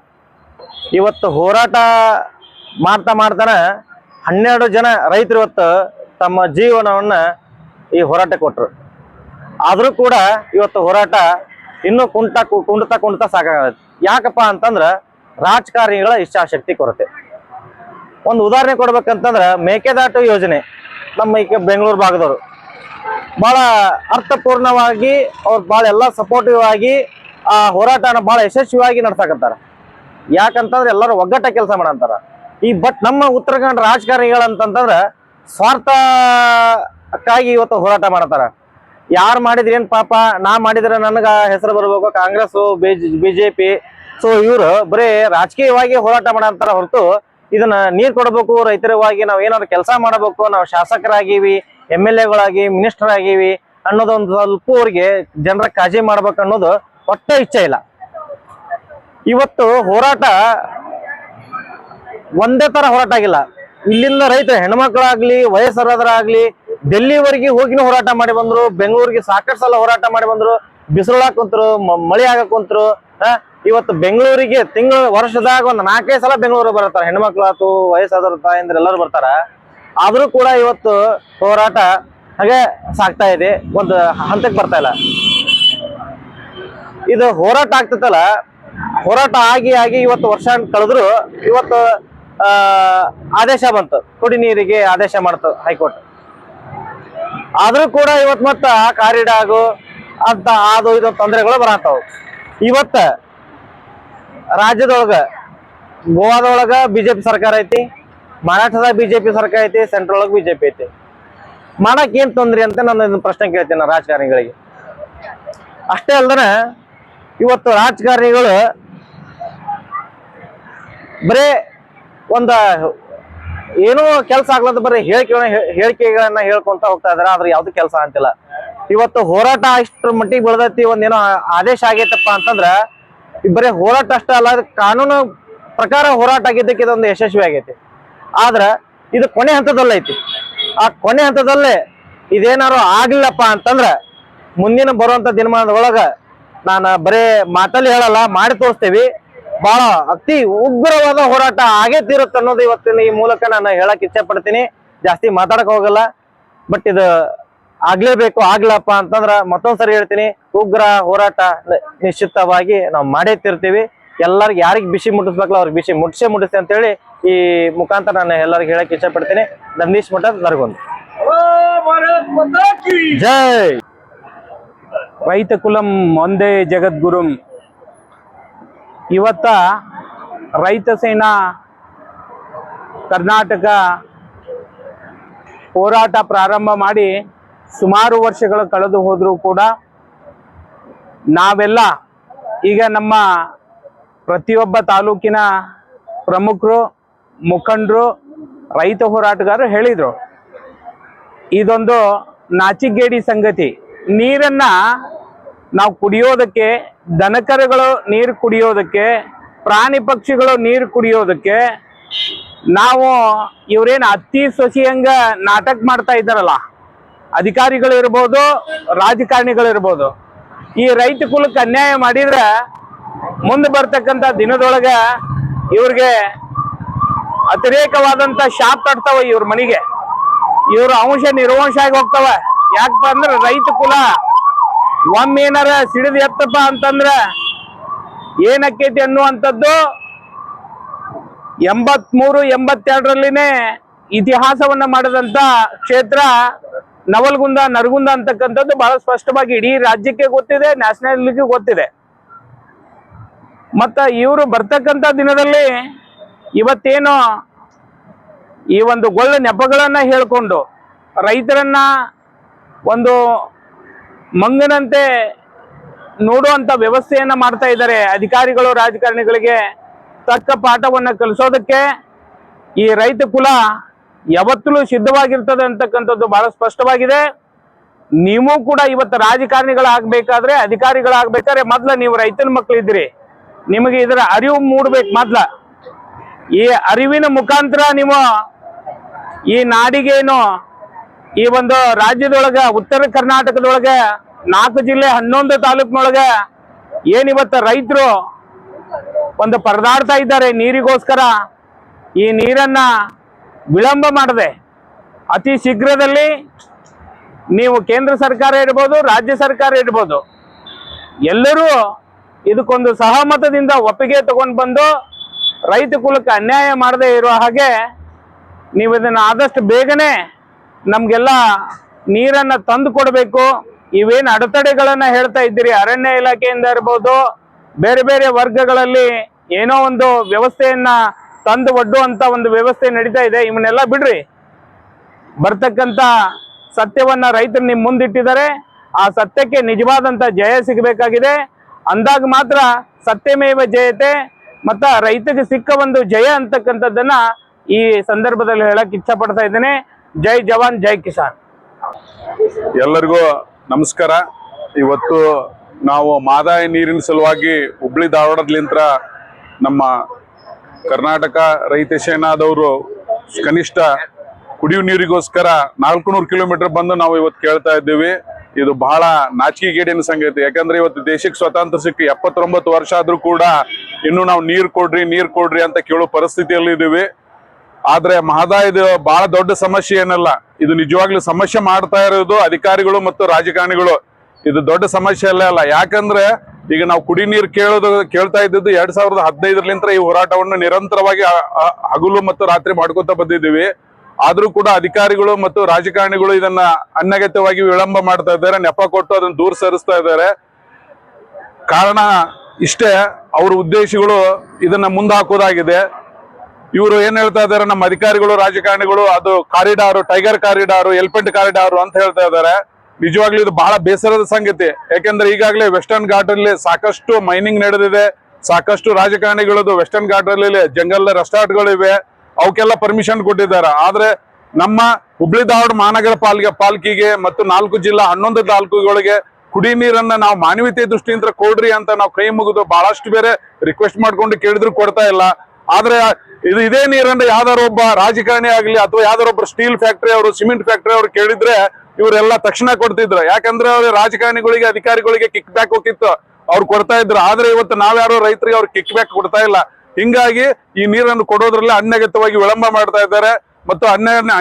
ಇವತ್ತು ಹೋರಾಟ ಮಾಡ್ತಾನ 12 ಜನ ರೈತರು ಇವತ್ತು ತಮ್ಮ ಜೀವನವನ್ನ ಈ ಹೋರಾಟಕ್ಕೆ ಕೊಟ್ಟರು. ಆದರೂ ಕೂಡ ಇವತ್ತು ಹೋರಾಟ ಇನ್ನೂ ಕುಂಟತಾ ಸಾಕಾಗತ್ತೆ. ಯಾಕಪ್ಪ ಅಂತಂದ್ರೆ ರಾಜಕಾರಣಿಗಳ ಇಚ್ಛಾಶಕ್ತಿ ಕೊರತೆ. ಒಂದು ಉದಾಹರಣೆ ಕೊಡ್ಬೇಕಂತಂದ್ರೆ ಮೇಕೆದಾಟು ಯೋಜನೆ ನಮ್ಮ ಈಗ ಬೆಂಗಳೂರು ಭಾಗದವರು ಬಹಳ ಅರ್ಥಪೂರ್ಣವಾಗಿ ಅವ್ರು ಭಾಳ ಎಲ್ಲ ಸಪೋರ್ಟಿವ್ ಆಗಿ ಆ ಹೋರಾಟನ ಬಹಳ ಯಶಸ್ವಿಯಾಗಿ ನಡ್ಸಾಕತ್ತಾರ. ಯಾಕಂತಂದ್ರೆ ಎಲ್ಲರೂ ಒಗ್ಗಟ್ಟ ಕೆಲಸ ಮಾಡಂತಾರ. ಬಟ್ ನಮ್ಮ ಉತ್ತರ ಕನ್ನಡ ರಾಜಕಾರಣಿಗಳಂತಂದ್ರೆ ಸ್ವಾರ್ಥಕ್ಕಾಗಿ ಇವತ್ತು ಹೋರಾಟ ಮಾಡತಾರ. ಯಾರು ಮಾಡಿದ್ರೇನು ಪಾಪ, ನಾ ಮಾಡಿದ್ರೆ ನನಗೆ ಹೆಸರು ಬರ್ಬೇಕು, ಕಾಂಗ್ರೆಸ್ ಬಿಜೆಪಿ, ಸೊ ಇವರು ಬರೀ ರಾಜಕೀಯವಾಗಿ ಹೋರಾಟ ಮಾಡಂತಾರ ಹೊರತು ಇದನ್ನ ನೀರು ಕೊಡಬೇಕು, ರೈತರವಾಗಿ ನಾವು ಏನಾದ್ರು ಕೆಲಸ ಮಾಡಬೇಕು, ನಾವು ಶಾಸಕರಾಗಿವಿ, MLA ಮಿನಿಸ್ಟರ್ ಆಗಿವಿ ಅನ್ನೋದೊಂದು ಸ್ವಲ್ಪ ಅವ್ರಿಗೆ ಜನರ ಕಾಳಜಿ ಮಾಡ್ಬೇಕು ಅನ್ನೋದು ಒಟ್ಟ ಇಚ್ಛೆ ಇಲ್ಲ. ಇವತ್ತು ಹೋರಾಟ ಒಂದೇ ತರ ಹೋರಾಟ ಆಗಿಲ್ಲ. ಇಲ್ಲಿಂದ ರೈತರು ಹೆಣ್ಮಕ್ಳಾಗ್ಲಿ ವಯಸ್ಸರಾದ್ರಾಗ್ಲಿ ಡೆಲ್ಲಿವರೆಗೆ ಹೋಗಿನೂ ಹೋರಾಟ ಮಾಡಿ ಬಂದ್ರು, ಬೆಂಗಳೂರಿಗೆ ಸಾಕಷ್ಟು ಸಲ ಹೋರಾಟ ಮಾಡಿ ಬಂದ್ರು, ಬಿಸಿಲಾಗ ಕುಂತರು, ಮಳೆ ಆಗ ಕುಂತರು. ಇವತ್ತು ಬೆಂಗಳೂರಿಗೆ ವರ್ಷದಾಗ ಒಂದು 4-5 ಸಲ ಬೆಂಗಳೂರು ಬರ್ತಾರೆ, ಹೆಣ್ಮಕ್ಳಾತು ವಯಸ್ಸಾದ್ರು ತಾಯಂದ್ರೆ ಎಲ್ಲರೂ ಬರ್ತಾರ. ಆದ್ರೂ ಕೂಡ ಇವತ್ತು ಹೋರಾಟ ಹಾಗೆ ಸಾಗ್ತಾ ಇದೆ, ಒಂದು ಹಂತಕ್ಕೆ ಬರ್ತಾ ಇಲ್ಲ. ಇದು ಹೋರಾಟ ಆಗ್ತೈತಲ್ಲ, ಹೋರಾಟ ಆಗಿ ಇವತ್ತು ವರ್ಷ ಕಳೆದ್ರು ಇವತ್ತು ಆದೇಶ ಬಂತು, ಕುಡಿ ನೀರಿಗೆ ಆದೇಶ ಮಾಡ್ತು ಹೈಕೋರ್ಟ್. ಆದ್ರೂ ಕೂಡ ಇವತ್ತು ಮತ್ತ ಕಾರಿಡಾಗು ಅಂತ ಅದು ಇದು ತೊಂದರೆಗಳು ಬರತ್ತಾವ. ಇವತ್ತ ರಾಜ್ಯದೊಳಗ ಗೋವಾದೊಳಗ ಬಿಜೆಪಿ ಸರ್ಕಾರ ಐತಿ, ಮರಾಠದ ಬಿಜೆಪಿ ಸರ್ಕಾರ ಐತಿ, ಸೆಂಟ್ರಲ್ ಒಳಗ ಬಿಜೆಪಿ ಐತಿ. ಮಾಡಕ್ ಏನ್ ತೊಂದ್ರಿ ಅಂತ ನಾನು ಪ್ರಶ್ನೆ ಕೇಳ್ತೀನಿ ನಾನು ರಾಜಕಾರಣಿಗಳಿಗೆ. ಅಷ್ಟೇ ಅಲ್ದನ ಇವತ್ತು ರಾಜಕಾರಣಿಗಳು ಬರೇ ಒಂದ ಏನೋ ಕೆಲಸ ಆಗ್ಲಂತ ಬರೀ ಹೇಳಿಕೆಗಳನ್ನ ಹೇಳ್ಕೊಂತ ಹೋಗ್ತಾ ಇದಾರೆ, ಆದ್ರೆ ಯಾವ್ದು ಕೆಲಸ ಅಂತಿಲ್ಲ. ಇವತ್ತು ಹೋರಾಟ ಇಷ್ಟ್ರ ಮಟ್ಟಿಗೆ ಬೆಳೆದೈತಿ, ಒಂದೇನೋ ಆದೇಶ ಆಗೈತಪ್ಪ ಅಂತಂದ್ರ ಬರೀ ಹೋರಾಟ ಅಷ್ಟೇ ಅಲ್ಲ, ಕಾನೂನು ಪ್ರಕಾರ ಹೋರಾಟ ಆಗಿದ್ದಕ್ಕೆ ಇದೊಂದು ಯಶಸ್ವಿ ಆಗೈತಿ. ಆದ್ರ ಇದು ಕೊನೆ ಹಂತದಲ್ಲೈತಿ. ಆ ಕೊನೆ ಹಂತದಲ್ಲೇ ಇದೇನಾರು ಆಗ್ಲಿಲ್ಲಪ್ಪ ಅಂತಂದ್ರ ಮುಂದಿನ ಬರುವಂತ ದಿನಮಾನದೊಳಗ ನಾನು ಬರೇ ಮಾತಲ್ಲಿ ಹೇಳಲ್ಲ, ಮಾಡಿ ತೋರಿಸ್ತೇವಿ. ಬಹಳ ಅತಿ ಉಗ್ರವಾದ ಹೋರಾಟ ಆಗೇ ತೀರುತ್ತೆ ಅನ್ನೋದು ಇವತ್ತಿನ ಈ ಮೂಲಕ ನಾನು ಹೇಳಕ್ ಇಚ್ಛೆ ಪಡ್ತೀನಿ. ಜಾಸ್ತಿ ಮಾತಾಡಕ್ ಹೋಗಲ್ಲ. ಬಟ್ ಇದು ಆಗ್ಲೇಬೇಕು. ಆಗ್ಲಪ್ಪ ಅಂತಂದ್ರ ಮತ್ತೊಂದ್ಸರಿ ಹೇಳ್ತೀನಿ, ಉಗ್ರ ಹೋರಾಟ ನಿಶ್ಚಿತವಾಗಿ ನಾವು ಮಾಡೇ ತೀರ್ತೀವಿ. ಎಲ್ಲರಿಗೂ ಯಾರಿಗೆ ಬಿಸಿ ಮುಟ್ಟಿಸ್ಬೇಕಲ್ಲ ಅವ್ರಿಗೆ ಬಿಸಿ ಮುಟ್ಟಿಸಿ ಅಂತೇಳಿ ಈ ಮುಖಾಂತರ ನಾನು ಎಲ್ಲರಿಗೂ ಹೇಳಕ್ ಇಚ್ಛೆ ಪಡ್ತೀನಿ. ನಂದೀಶ್ ಮಠ ನರಗುಂದ. ಜೈ ರೈತ ಕುಲಂ ಒಂದೇ ಜಗದ್ಗುರುಂ. ಇವತ್ತ ರೈತ ಸೇನಾ ಕರ್ನಾಟಕ ಹೋರಾಟ ಪ್ರಾರಂಭ ಮಾಡಿ ಸುಮಾರು ವರ್ಷಗಳು ಕಳೆದು ಹೋದರೂ ಕೂಡ ನಾವೆಲ್ಲ ಈಗ ನಮ್ಮ ಪ್ರತಿಯೊಬ್ಬ ತಾಲೂಕಿನ ಪ್ರಮುಖರು, ಮುಖಂಡರು, ರೈತ ಹೋರಾಟಗಾರರು ಹೇಳಿದರು, ಇದೊಂದು ನಾಚಿಗೇಡಿ ಸಂಗತಿ. ನೀರನ್ನ ನಾವು ಕುಡಿಯೋದಕ್ಕೆ, ದನಕರುಗಳು ನೀರು ಕುಡಿಯೋದಕ್ಕೆ, ಪ್ರಾಣಿ ಪಕ್ಷಿಗಳು ನೀರು ಕುಡಿಯೋದಕ್ಕೆ ನಾವು ಇವರೇನು ಅತ್ತಿ ಸೊಸಿಯಂಗ ನಾಟಕ ಮಾಡ್ತಾ ಇದ್ದಾರಲ್ಲ, ಅಧಿಕಾರಿಗಳು ಇರ್ಬೋದು, ರಾಜಕಾರಣಿಗಳು ಇರ್ಬೋದು, ಈ ರೈತ ಕುಲಕ್ಕೆ ಅನ್ಯಾಯ ಮಾಡಿದ್ರ ಮುಂದೆ ಬರ್ತಕ್ಕಂಥ ದಿನದೊಳಗ ಇವ್ರಿಗೆ ಅತಿರೇಕವಾದಂತ ಶಾಪ್ ತಡ್ತಾವ ಇವ್ರ ಮನೆಗೆ. ಇವ್ರ ಅಂಶ ನಿರ್ವಂಶ ಆಗಿ ಹೋಗ್ತಾವ. ಯಾಕಪ್ಪ ಅಂದ್ರೆ ರೈತ ಕುಲ ಒಮ್ಮೆ ಏನಾರ ಸಿಡಿದು ಎತ್ತಪ್ಪ ಅಂತಂದ್ರ ಏನಕ್ಕೈತಿ ಅನ್ನುವಂಥದ್ದು 83-82ರಲ್ಲಿನೇ ಇತಿಹಾಸವನ್ನ ಮಾಡಿದಂತ ಕ್ಷೇತ್ರ ನವಲಗುಂದ ನರಗುಂದ ಅಂತಕ್ಕಂಥದ್ದು ಬಹಳ ಸ್ಪಷ್ಟವಾಗಿ ಇಡೀ ರಾಜ್ಯಕ್ಕೆ ಗೊತ್ತಿದೆ, ನ್ಯಾಷನಲ್ಗೆ ಗೊತ್ತಿದೆ. ಮತ್ತ ಇವರು ಬರ್ತಕ್ಕಂಥ ದಿನದಲ್ಲಿ ಇವತ್ತೇನು ಈ ಒಂದು ಗೊಳ್ಳ ನೆಪಗಳನ್ನ ಹೇಳ್ಕೊಂಡು ರೈತರನ್ನ ಒಂದು ಮಂಗನಂತೆ ನೋಡುವಂತ ವ್ಯವಸ್ಥೆಯನ್ನ ಮಾಡ್ತಾ ಇದ್ದಾರೆ ಅಧಿಕಾರಿಗಳು, ರಾಜಕಾರಣಿಗಳಿಗೆ ತಕ್ಕ ಪಾಠವನ್ನ ಕಲಿಸೋದಕ್ಕೆ ಈ ರೈತ ಕುಲ ಯಾವತ್ತೂ ಸಿದ್ಧವಾಗಿರ್ತದೆ ಅಂತಕ್ಕಂಥದ್ದು ಬಹಳ ಸ್ಪಷ್ಟವಾಗಿದೆ. ನೀವು ಕೂಡ ಇವತ್ತು ರಾಜಕಾರಣಿಗಳಾಗಬೇಕಾದ್ರೆ, ಅಧಿಕಾರಿಗಳಾಗಬೇಕಾದ್ರೆ ಮೊದ್ಲ ನೀವು ರೈತನ ಮಕ್ಕಳಿದ್ದೀರಿ, ನಿಮಗೆ ಇದರ ಅರಿವು ಮೂಡಬೇಕು. ಮೊದ್ಲ ಈ ಅರಿವಿನ ಮುಖಾಂತರ ನೀವು ಈ ನಾಡಿಗೇನು ಈ ಒಂದು ರಾಜ್ಯದೊಳಗ ಉತ್ತರ ಕರ್ನಾಟಕದೊಳಗ 4 ಜಿಲ್ಲೆ 11 ತಾಲೂಕಿನೊಳಗ ಏನಿವತ್ತು ರೈತರು ಒಂದು ಪರದಾಡ್ತಾ ಇದ್ದಾರೆ ನೀರಿಗೋಸ್ಕರ, ಈ ನೀರನ್ನ ವಿಳಂಬ ಮಾಡದೆ ಅತಿ ಶೀಘ್ರದಲ್ಲಿ ನೀವು ಕೇಂದ್ರ ಸರ್ಕಾರ ಇರ್ಬೋದು, ರಾಜ್ಯ ಸರ್ಕಾರ ಇರ್ಬೋದು, ಎಲ್ಲರೂ ಇದಕ್ಕೊಂದು ಸಹಮತದಿಂದ ಒಪ್ಪಿಗೆ ತಗೊಂಡು ಬಂದು ರೈತ ಕುಲಕ್ಕೆ ಅನ್ಯಾಯ ಮಾಡದೇ ಇರುವ ಹಾಗೆ ನೀವು ಇದನ್ನು ಆದಷ್ಟು ಬೇಗನೆ ನಮ್ಗೆಲ್ಲ ನೀರನ್ನ ತಂದು ಕೊಡಬೇಕು. ಇವೇನು ಅಡೆತಡೆಗಳನ್ನ ಹೇಳ್ತಾ ಇದ್ದೀರಿ, ಅರಣ್ಯ ಇಲಾಖೆಯಿಂದ ಇರ್ಬೋದು, ಬೇರೆ ಬೇರೆ ವರ್ಗಗಳಲ್ಲಿ ಏನೋ ಒಂದು ವ್ಯವಸ್ಥೆಯನ್ನ ತಂದು ಒಡ್ಡುವಂತ ಒಂದು ವ್ಯವಸ್ಥೆ ನಡೀತಾ ಇದೆ. ಇವನ್ನೆಲ್ಲ ಬಿಡ್ರಿ. ಬರ್ತಕ್ಕಂಥ ಸತ್ಯವನ್ನ ರೈತರು ನಿಮ್ ಮುಂದಿಟ್ಟಿದ್ದಾರೆ. ಆ ಸತ್ಯಕ್ಕೆ ನಿಜವಾದಂತ ಜಯ ಸಿಗಬೇಕಾಗಿದೆ. ಅಂದಾಗ ಮಾತ್ರ ಸತ್ಯಮೇವ ಜಯತೆ ಮತ್ತ ರೈತಗೆ ಸಿಕ್ಕ ಒಂದು ಜಯ ಅಂತಕ್ಕಂಥದ್ದನ್ನ ಈ ಸಂದರ್ಭದಲ್ಲಿ ಹೇಳಕ್ ಇಚ್ಛೆ ಪಡ್ತಾ ಇದ್ದೇನೆ. ಜೈ ಜವಾನ್ ಜೈ ಕಿಸಾನ್. ಎಲ್ಲರಿಗೂ ನಮಸ್ಕಾರ. ಇವತ್ತು ನಾವು ಮಾದಾಯ ನೀರಿನ ಸಲುವಾಗಿ ಹುಬ್ಳಿ ಧಾರವಾಡದ್ಲಿಂತ್ರ ನಮ್ಮ ಕರ್ನಾಟಕ ರೈತ ಸೇನಾದವರು ಕನಿಷ್ಠ ಕುಡಿಯುವ ನೀರಿಗೋಸ್ಕರ 400 ಕಿಲೋಮೀಟರ್ ಬಂದು ನಾವು ಇವತ್ತು ಕೇಳ್ತಾ ಇದ್ದೀವಿ. ಇದು ಬಹಳ ನಾಚಿಕೆಗೇಡಿನ ಸಂಗತಿ. ಯಾಕಂದ್ರೆ ಇವತ್ತು ದೇಶಕ್ಕೆ ಸ್ವಾತಂತ್ರ್ಯ ಸಿಕ್ಕಿ 79 ವರ್ಷ ಆದ್ರೂ ಕೂಡ ಇನ್ನು ನಾವು ನೀರ್ ಕೊಡ್ರಿ ಅಂತ ಕೇಳೋ ಪರಿಸ್ಥಿತಿಯಲ್ಲಿ ಇದೀವಿ. ಆದ್ರೆ ಮಹದಾಯದ ಬಹಳ ದೊಡ್ಡ ಸಮಸ್ಯೆ ಏನಲ್ಲ, ಇದು ನಿಜವಾಗ್ಲೂ ಸಮಸ್ಯೆ ಮಾಡ್ತಾ ಇರೋದು ಅಧಿಕಾರಿಗಳು ಮತ್ತು ರಾಜಕಾರಣಿಗಳು. ಇದು ದೊಡ್ಡ ಸಮಸ್ಯೆ ಅಲ್ಲ. ಯಾಕಂದ್ರೆ ಈಗ ನಾವು ಕುಡಿ ನೀರು ಕೇಳ್ತಾ ಇದ್ದದ್ದು 2015ಲಿಂದ ಈ ಹೋರಾಟವನ್ನು ನಿರಂತರವಾಗಿ ಹಗಲು ಮತ್ತು ರಾತ್ರಿ ಮಾಡ್ಕೊತಾ ಬಂದಿದ್ದೀವಿ. ಆದ್ರೂ ಕೂಡ ಅಧಿಕಾರಿಗಳು ಮತ್ತು ರಾಜಕಾರಣಿಗಳು ಇದನ್ನ ಅನಗತ್ಯವಾಗಿ ವಿಳಂಬ ಮಾಡ್ತಾ ಇದ್ದಾರೆ, ನೆಪ ಕೊಟ್ಟು ಅದನ್ನ ದೂರ ಸರಿಸ್ತಾ ಇದ್ದಾರೆ. ಕಾರಣ ಇಷ್ಟೇ, ಅವ್ರ ಉದ್ದೇಶಗಳು ಇದನ್ನ ಮುಂದಾಕೋದಾಗಿದೆ. ಇವರು ಏನ್ ಹೇಳ್ತಾ ಇದ್ದಾರೆ, ನಮ್ಮ ಅಧಿಕಾರಿಗಳು ರಾಜಕಾರಣಿಗಳು ಅದು corridor, tiger corridor, elephant corridor ಅಂತ ಹೇಳ್ತಾ ಇದ್ದಾರೆ. ನಿಜವಾಗ್ಲೂ ಇದು ಬಹಳ ಬೇಸರದ ಸಂಗತಿ. ಯಾಕೆಂದ್ರೆ ಈಗಾಗಲೇ ವೆಸ್ಟರ್ನ್ ಘಾಟ್ ಅಲ್ಲಿ ಸಾಕಷ್ಟು ಮೈನಿಂಗ್ ನಡೆದಿದೆ, ಸಾಕಷ್ಟು ರಾಜಕಾರಣಿಗಳದ್ದು ವೆಸ್ಟರ್ನ್ ಘಾಟ್ ಅಲ್ಲಿ ಜಂಗಲ್ ರೆಸಾರ್ಟ್ಗಳಿವೆ, ಅವಕ್ಕೆಲ್ಲ ಪರ್ಮಿಷನ್ ಕೊಟ್ಟಿದ್ದಾರೆ. ಆದ್ರೆ ನಮ್ಮ ಹುಬ್ಳಿ ಧಾರವಾಡ ಮಹಾನಗರ ಪಾಲಿಕೆಗೆ ಮತ್ತು 4 ಜಿಲ್ಲಾ 11 ತಾಲೂಕುಗಳಿಗೆ ಕುಡಿ ನೀರನ್ನ ನಾವು ಮಾನವೀಯತೆ ದೃಷ್ಟಿಯಿಂದ ಕೊಡ್ರಿ ಅಂತ ನಾವು ಕೈ ಮುಗಿದು ಬಹಳಷ್ಟು ಬೇರೆ ರಿಕ್ವೆಸ್ಟ್ ಮಾಡ್ಕೊಂಡು ಕೇಳಿದ್ರು ಕೊಡ್ತಾ ಇಲ್ಲ. ಆದ್ರೆ ಇದೇ ನೀರನ್ನ ಯಾವ್ದಾರ ಒಬ್ಬ ರಾಜಕಾರಣಿ ಆಗ್ಲಿ ಅಥವಾ ಯಾವ್ದಾರ ಒಬ್ಬ ಸ್ಟೀಲ್ ಫ್ಯಾಕ್ಟರಿ ಅವರು, ಸಿಮೆಂಟ್ ಫ್ಯಾಕ್ಟರಿ ಅವ್ರು ಕೇಳಿದ್ರೆ ಇವರೆಲ್ಲ ತಕ್ಷಣ ಕೊಡ್ತಿದ್ರು. ಯಾಕಂದ್ರೆ ಅವ್ರ ರಾಜಕಾರಣಿಗಳಿಗೆ, ಅಧಿಕಾರಿಗಳಿಗೆ ಕಿಕ್ ಬ್ಯಾಕ್ ಹೋಗಿತ್ತು, ಅವ್ರು ಕೊಡ್ತಾ ಇದ್ರು. ಆದ್ರೆ ಇವತ್ತು ನಾವ್ಯಾರೋ ರೈತರಿಗೆ ಅವ್ರು ಕಿಕ್ ಬ್ಯಾಕ್ ಕೊಡ್ತಾ ಇಲ್ಲ. ಹಿಂಗಾಗಿ ಈ ನೀರನ್ನು ಕೊಡೋದ್ರಲ್ಲಿ ಅನಗತ್ಯವಾಗಿ ವಿಳಂಬ ಮಾಡ್ತಾ ಇದ್ದಾರೆ ಮತ್ತು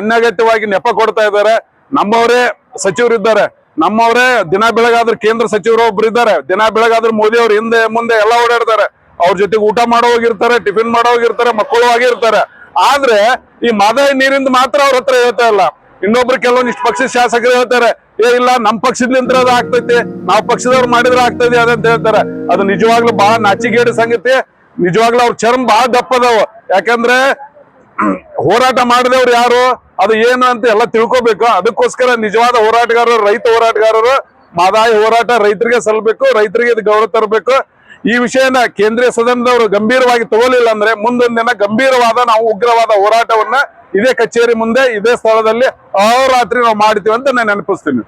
ಅನಗತ್ಯವಾಗಿ ನೆಪ ಕೊಡ್ತಾ ಇದ್ದಾರೆ. ನಮ್ಮವರೇ ಸಚಿವರಿದ್ದಾರೆ, ನಮ್ಮವರೇ ದಿನ ಬೆಳಗಾದ್ರೆ ಕೇಂದ್ರ ಸಚಿವರು ಒಬ್ರು ಇದ್ದಾರೆ, ದಿನ ಬೆಳಗಾದ್ರೆ ಮೋದಿ ಅವ್ರು ಹಿಂದೆ ಮುಂದೆ ಎಲ್ಲ ಓಡಾಡ್ತಾರೆ. ಅವ್ರ ಜೊತೆಗೆ ಊಟ ಮಾಡೋ ಹೋಗಿರ್ತಾರೆ, ಟಿಫಿನ್ ಮಾಡೋ ಹೋಗಿರ್ತಾರೆ, ಮಕ್ಕಳು ಆಗಿರ್ತಾರೆ. ಆದ್ರೆ ಈ ಮಾದಾಯ ನೀರಿಂದ ಮಾತ್ರ ಅವ್ರ ಹತ್ರ ಹೇಳ್ತಾ ಇಲ್ಲ. ಇನ್ನೊಬ್ರು ಕೆಲವೊಂದಿಷ್ಟು ಪಕ್ಷದ ಶಾಸಕರು ಹೇಳ್ತಾರೆ, ಇಲ್ಲ ನಮ್ ಪಕ್ಷದಿಂದ ಅದು ಆಗ್ತೈತಿ, ನಾವು ಪಕ್ಷದವ್ರು ಮಾಡಿದ್ರೆ ಆಗ್ತದೆ ಅದಂತ ಹೇಳ್ತಾರೆ. ಅದು ನಿಜವಾಗ್ಲೂ ಬಹಳ ನಾಚಿಗೇಡಿ ಸಂಗತಿ. ನಿಜವಾಗ್ಲೂ ಅವ್ರ ಚರ್ಮ ಬಹಳ ದಪ್ಪದವು. ಯಾಕಂದ್ರೆ ಹೋರಾಟ ಮಾಡಿದವ್ರು ಯಾರು, ಅದು ಏನು ಅಂತ ಎಲ್ಲ ತಿಳ್ಕೊಬೇಕು. ಅದಕ್ಕೋಸ್ಕರ ನಿಜವಾದ ಹೋರಾಟಗಾರರು, ರೈತ ಹೋರಾಟಗಾರರು, ಮಾದಾಯ ಹೋರಾಟ ರೈತರಿಗೆ ಸಲ್ಲಬೇಕು, ರೈತರಿಗೆ ಇದು ಗೌರವ ತರಬೇಕು. ಈ ವಿಷಯನ ಕೇಂದ್ರೀಯ ಸದನದವರು ಗಂಭೀರವಾಗಿ ತಗೊಳ್ಳಿಲ್ಲ ಅಂದ್ರೆ ಮುಂದೊಂದು ದಿನ ಗಂಭೀರವಾದ ನಾವು ಉಗ್ರವಾದ ಹೋರಾಟವನ್ನ ಇದೇ ಕಚೇರಿ ಮುಂದೆ, ಇದೇ ಸ್ಥಳದಲ್ಲಿ ಅಹೋರಾತ್ರಿ ನಾವು ಮಾಡ್ತೀವಿ ಅಂತ ನಾನು ನೆನಪಿಸ್ತೀನಿ.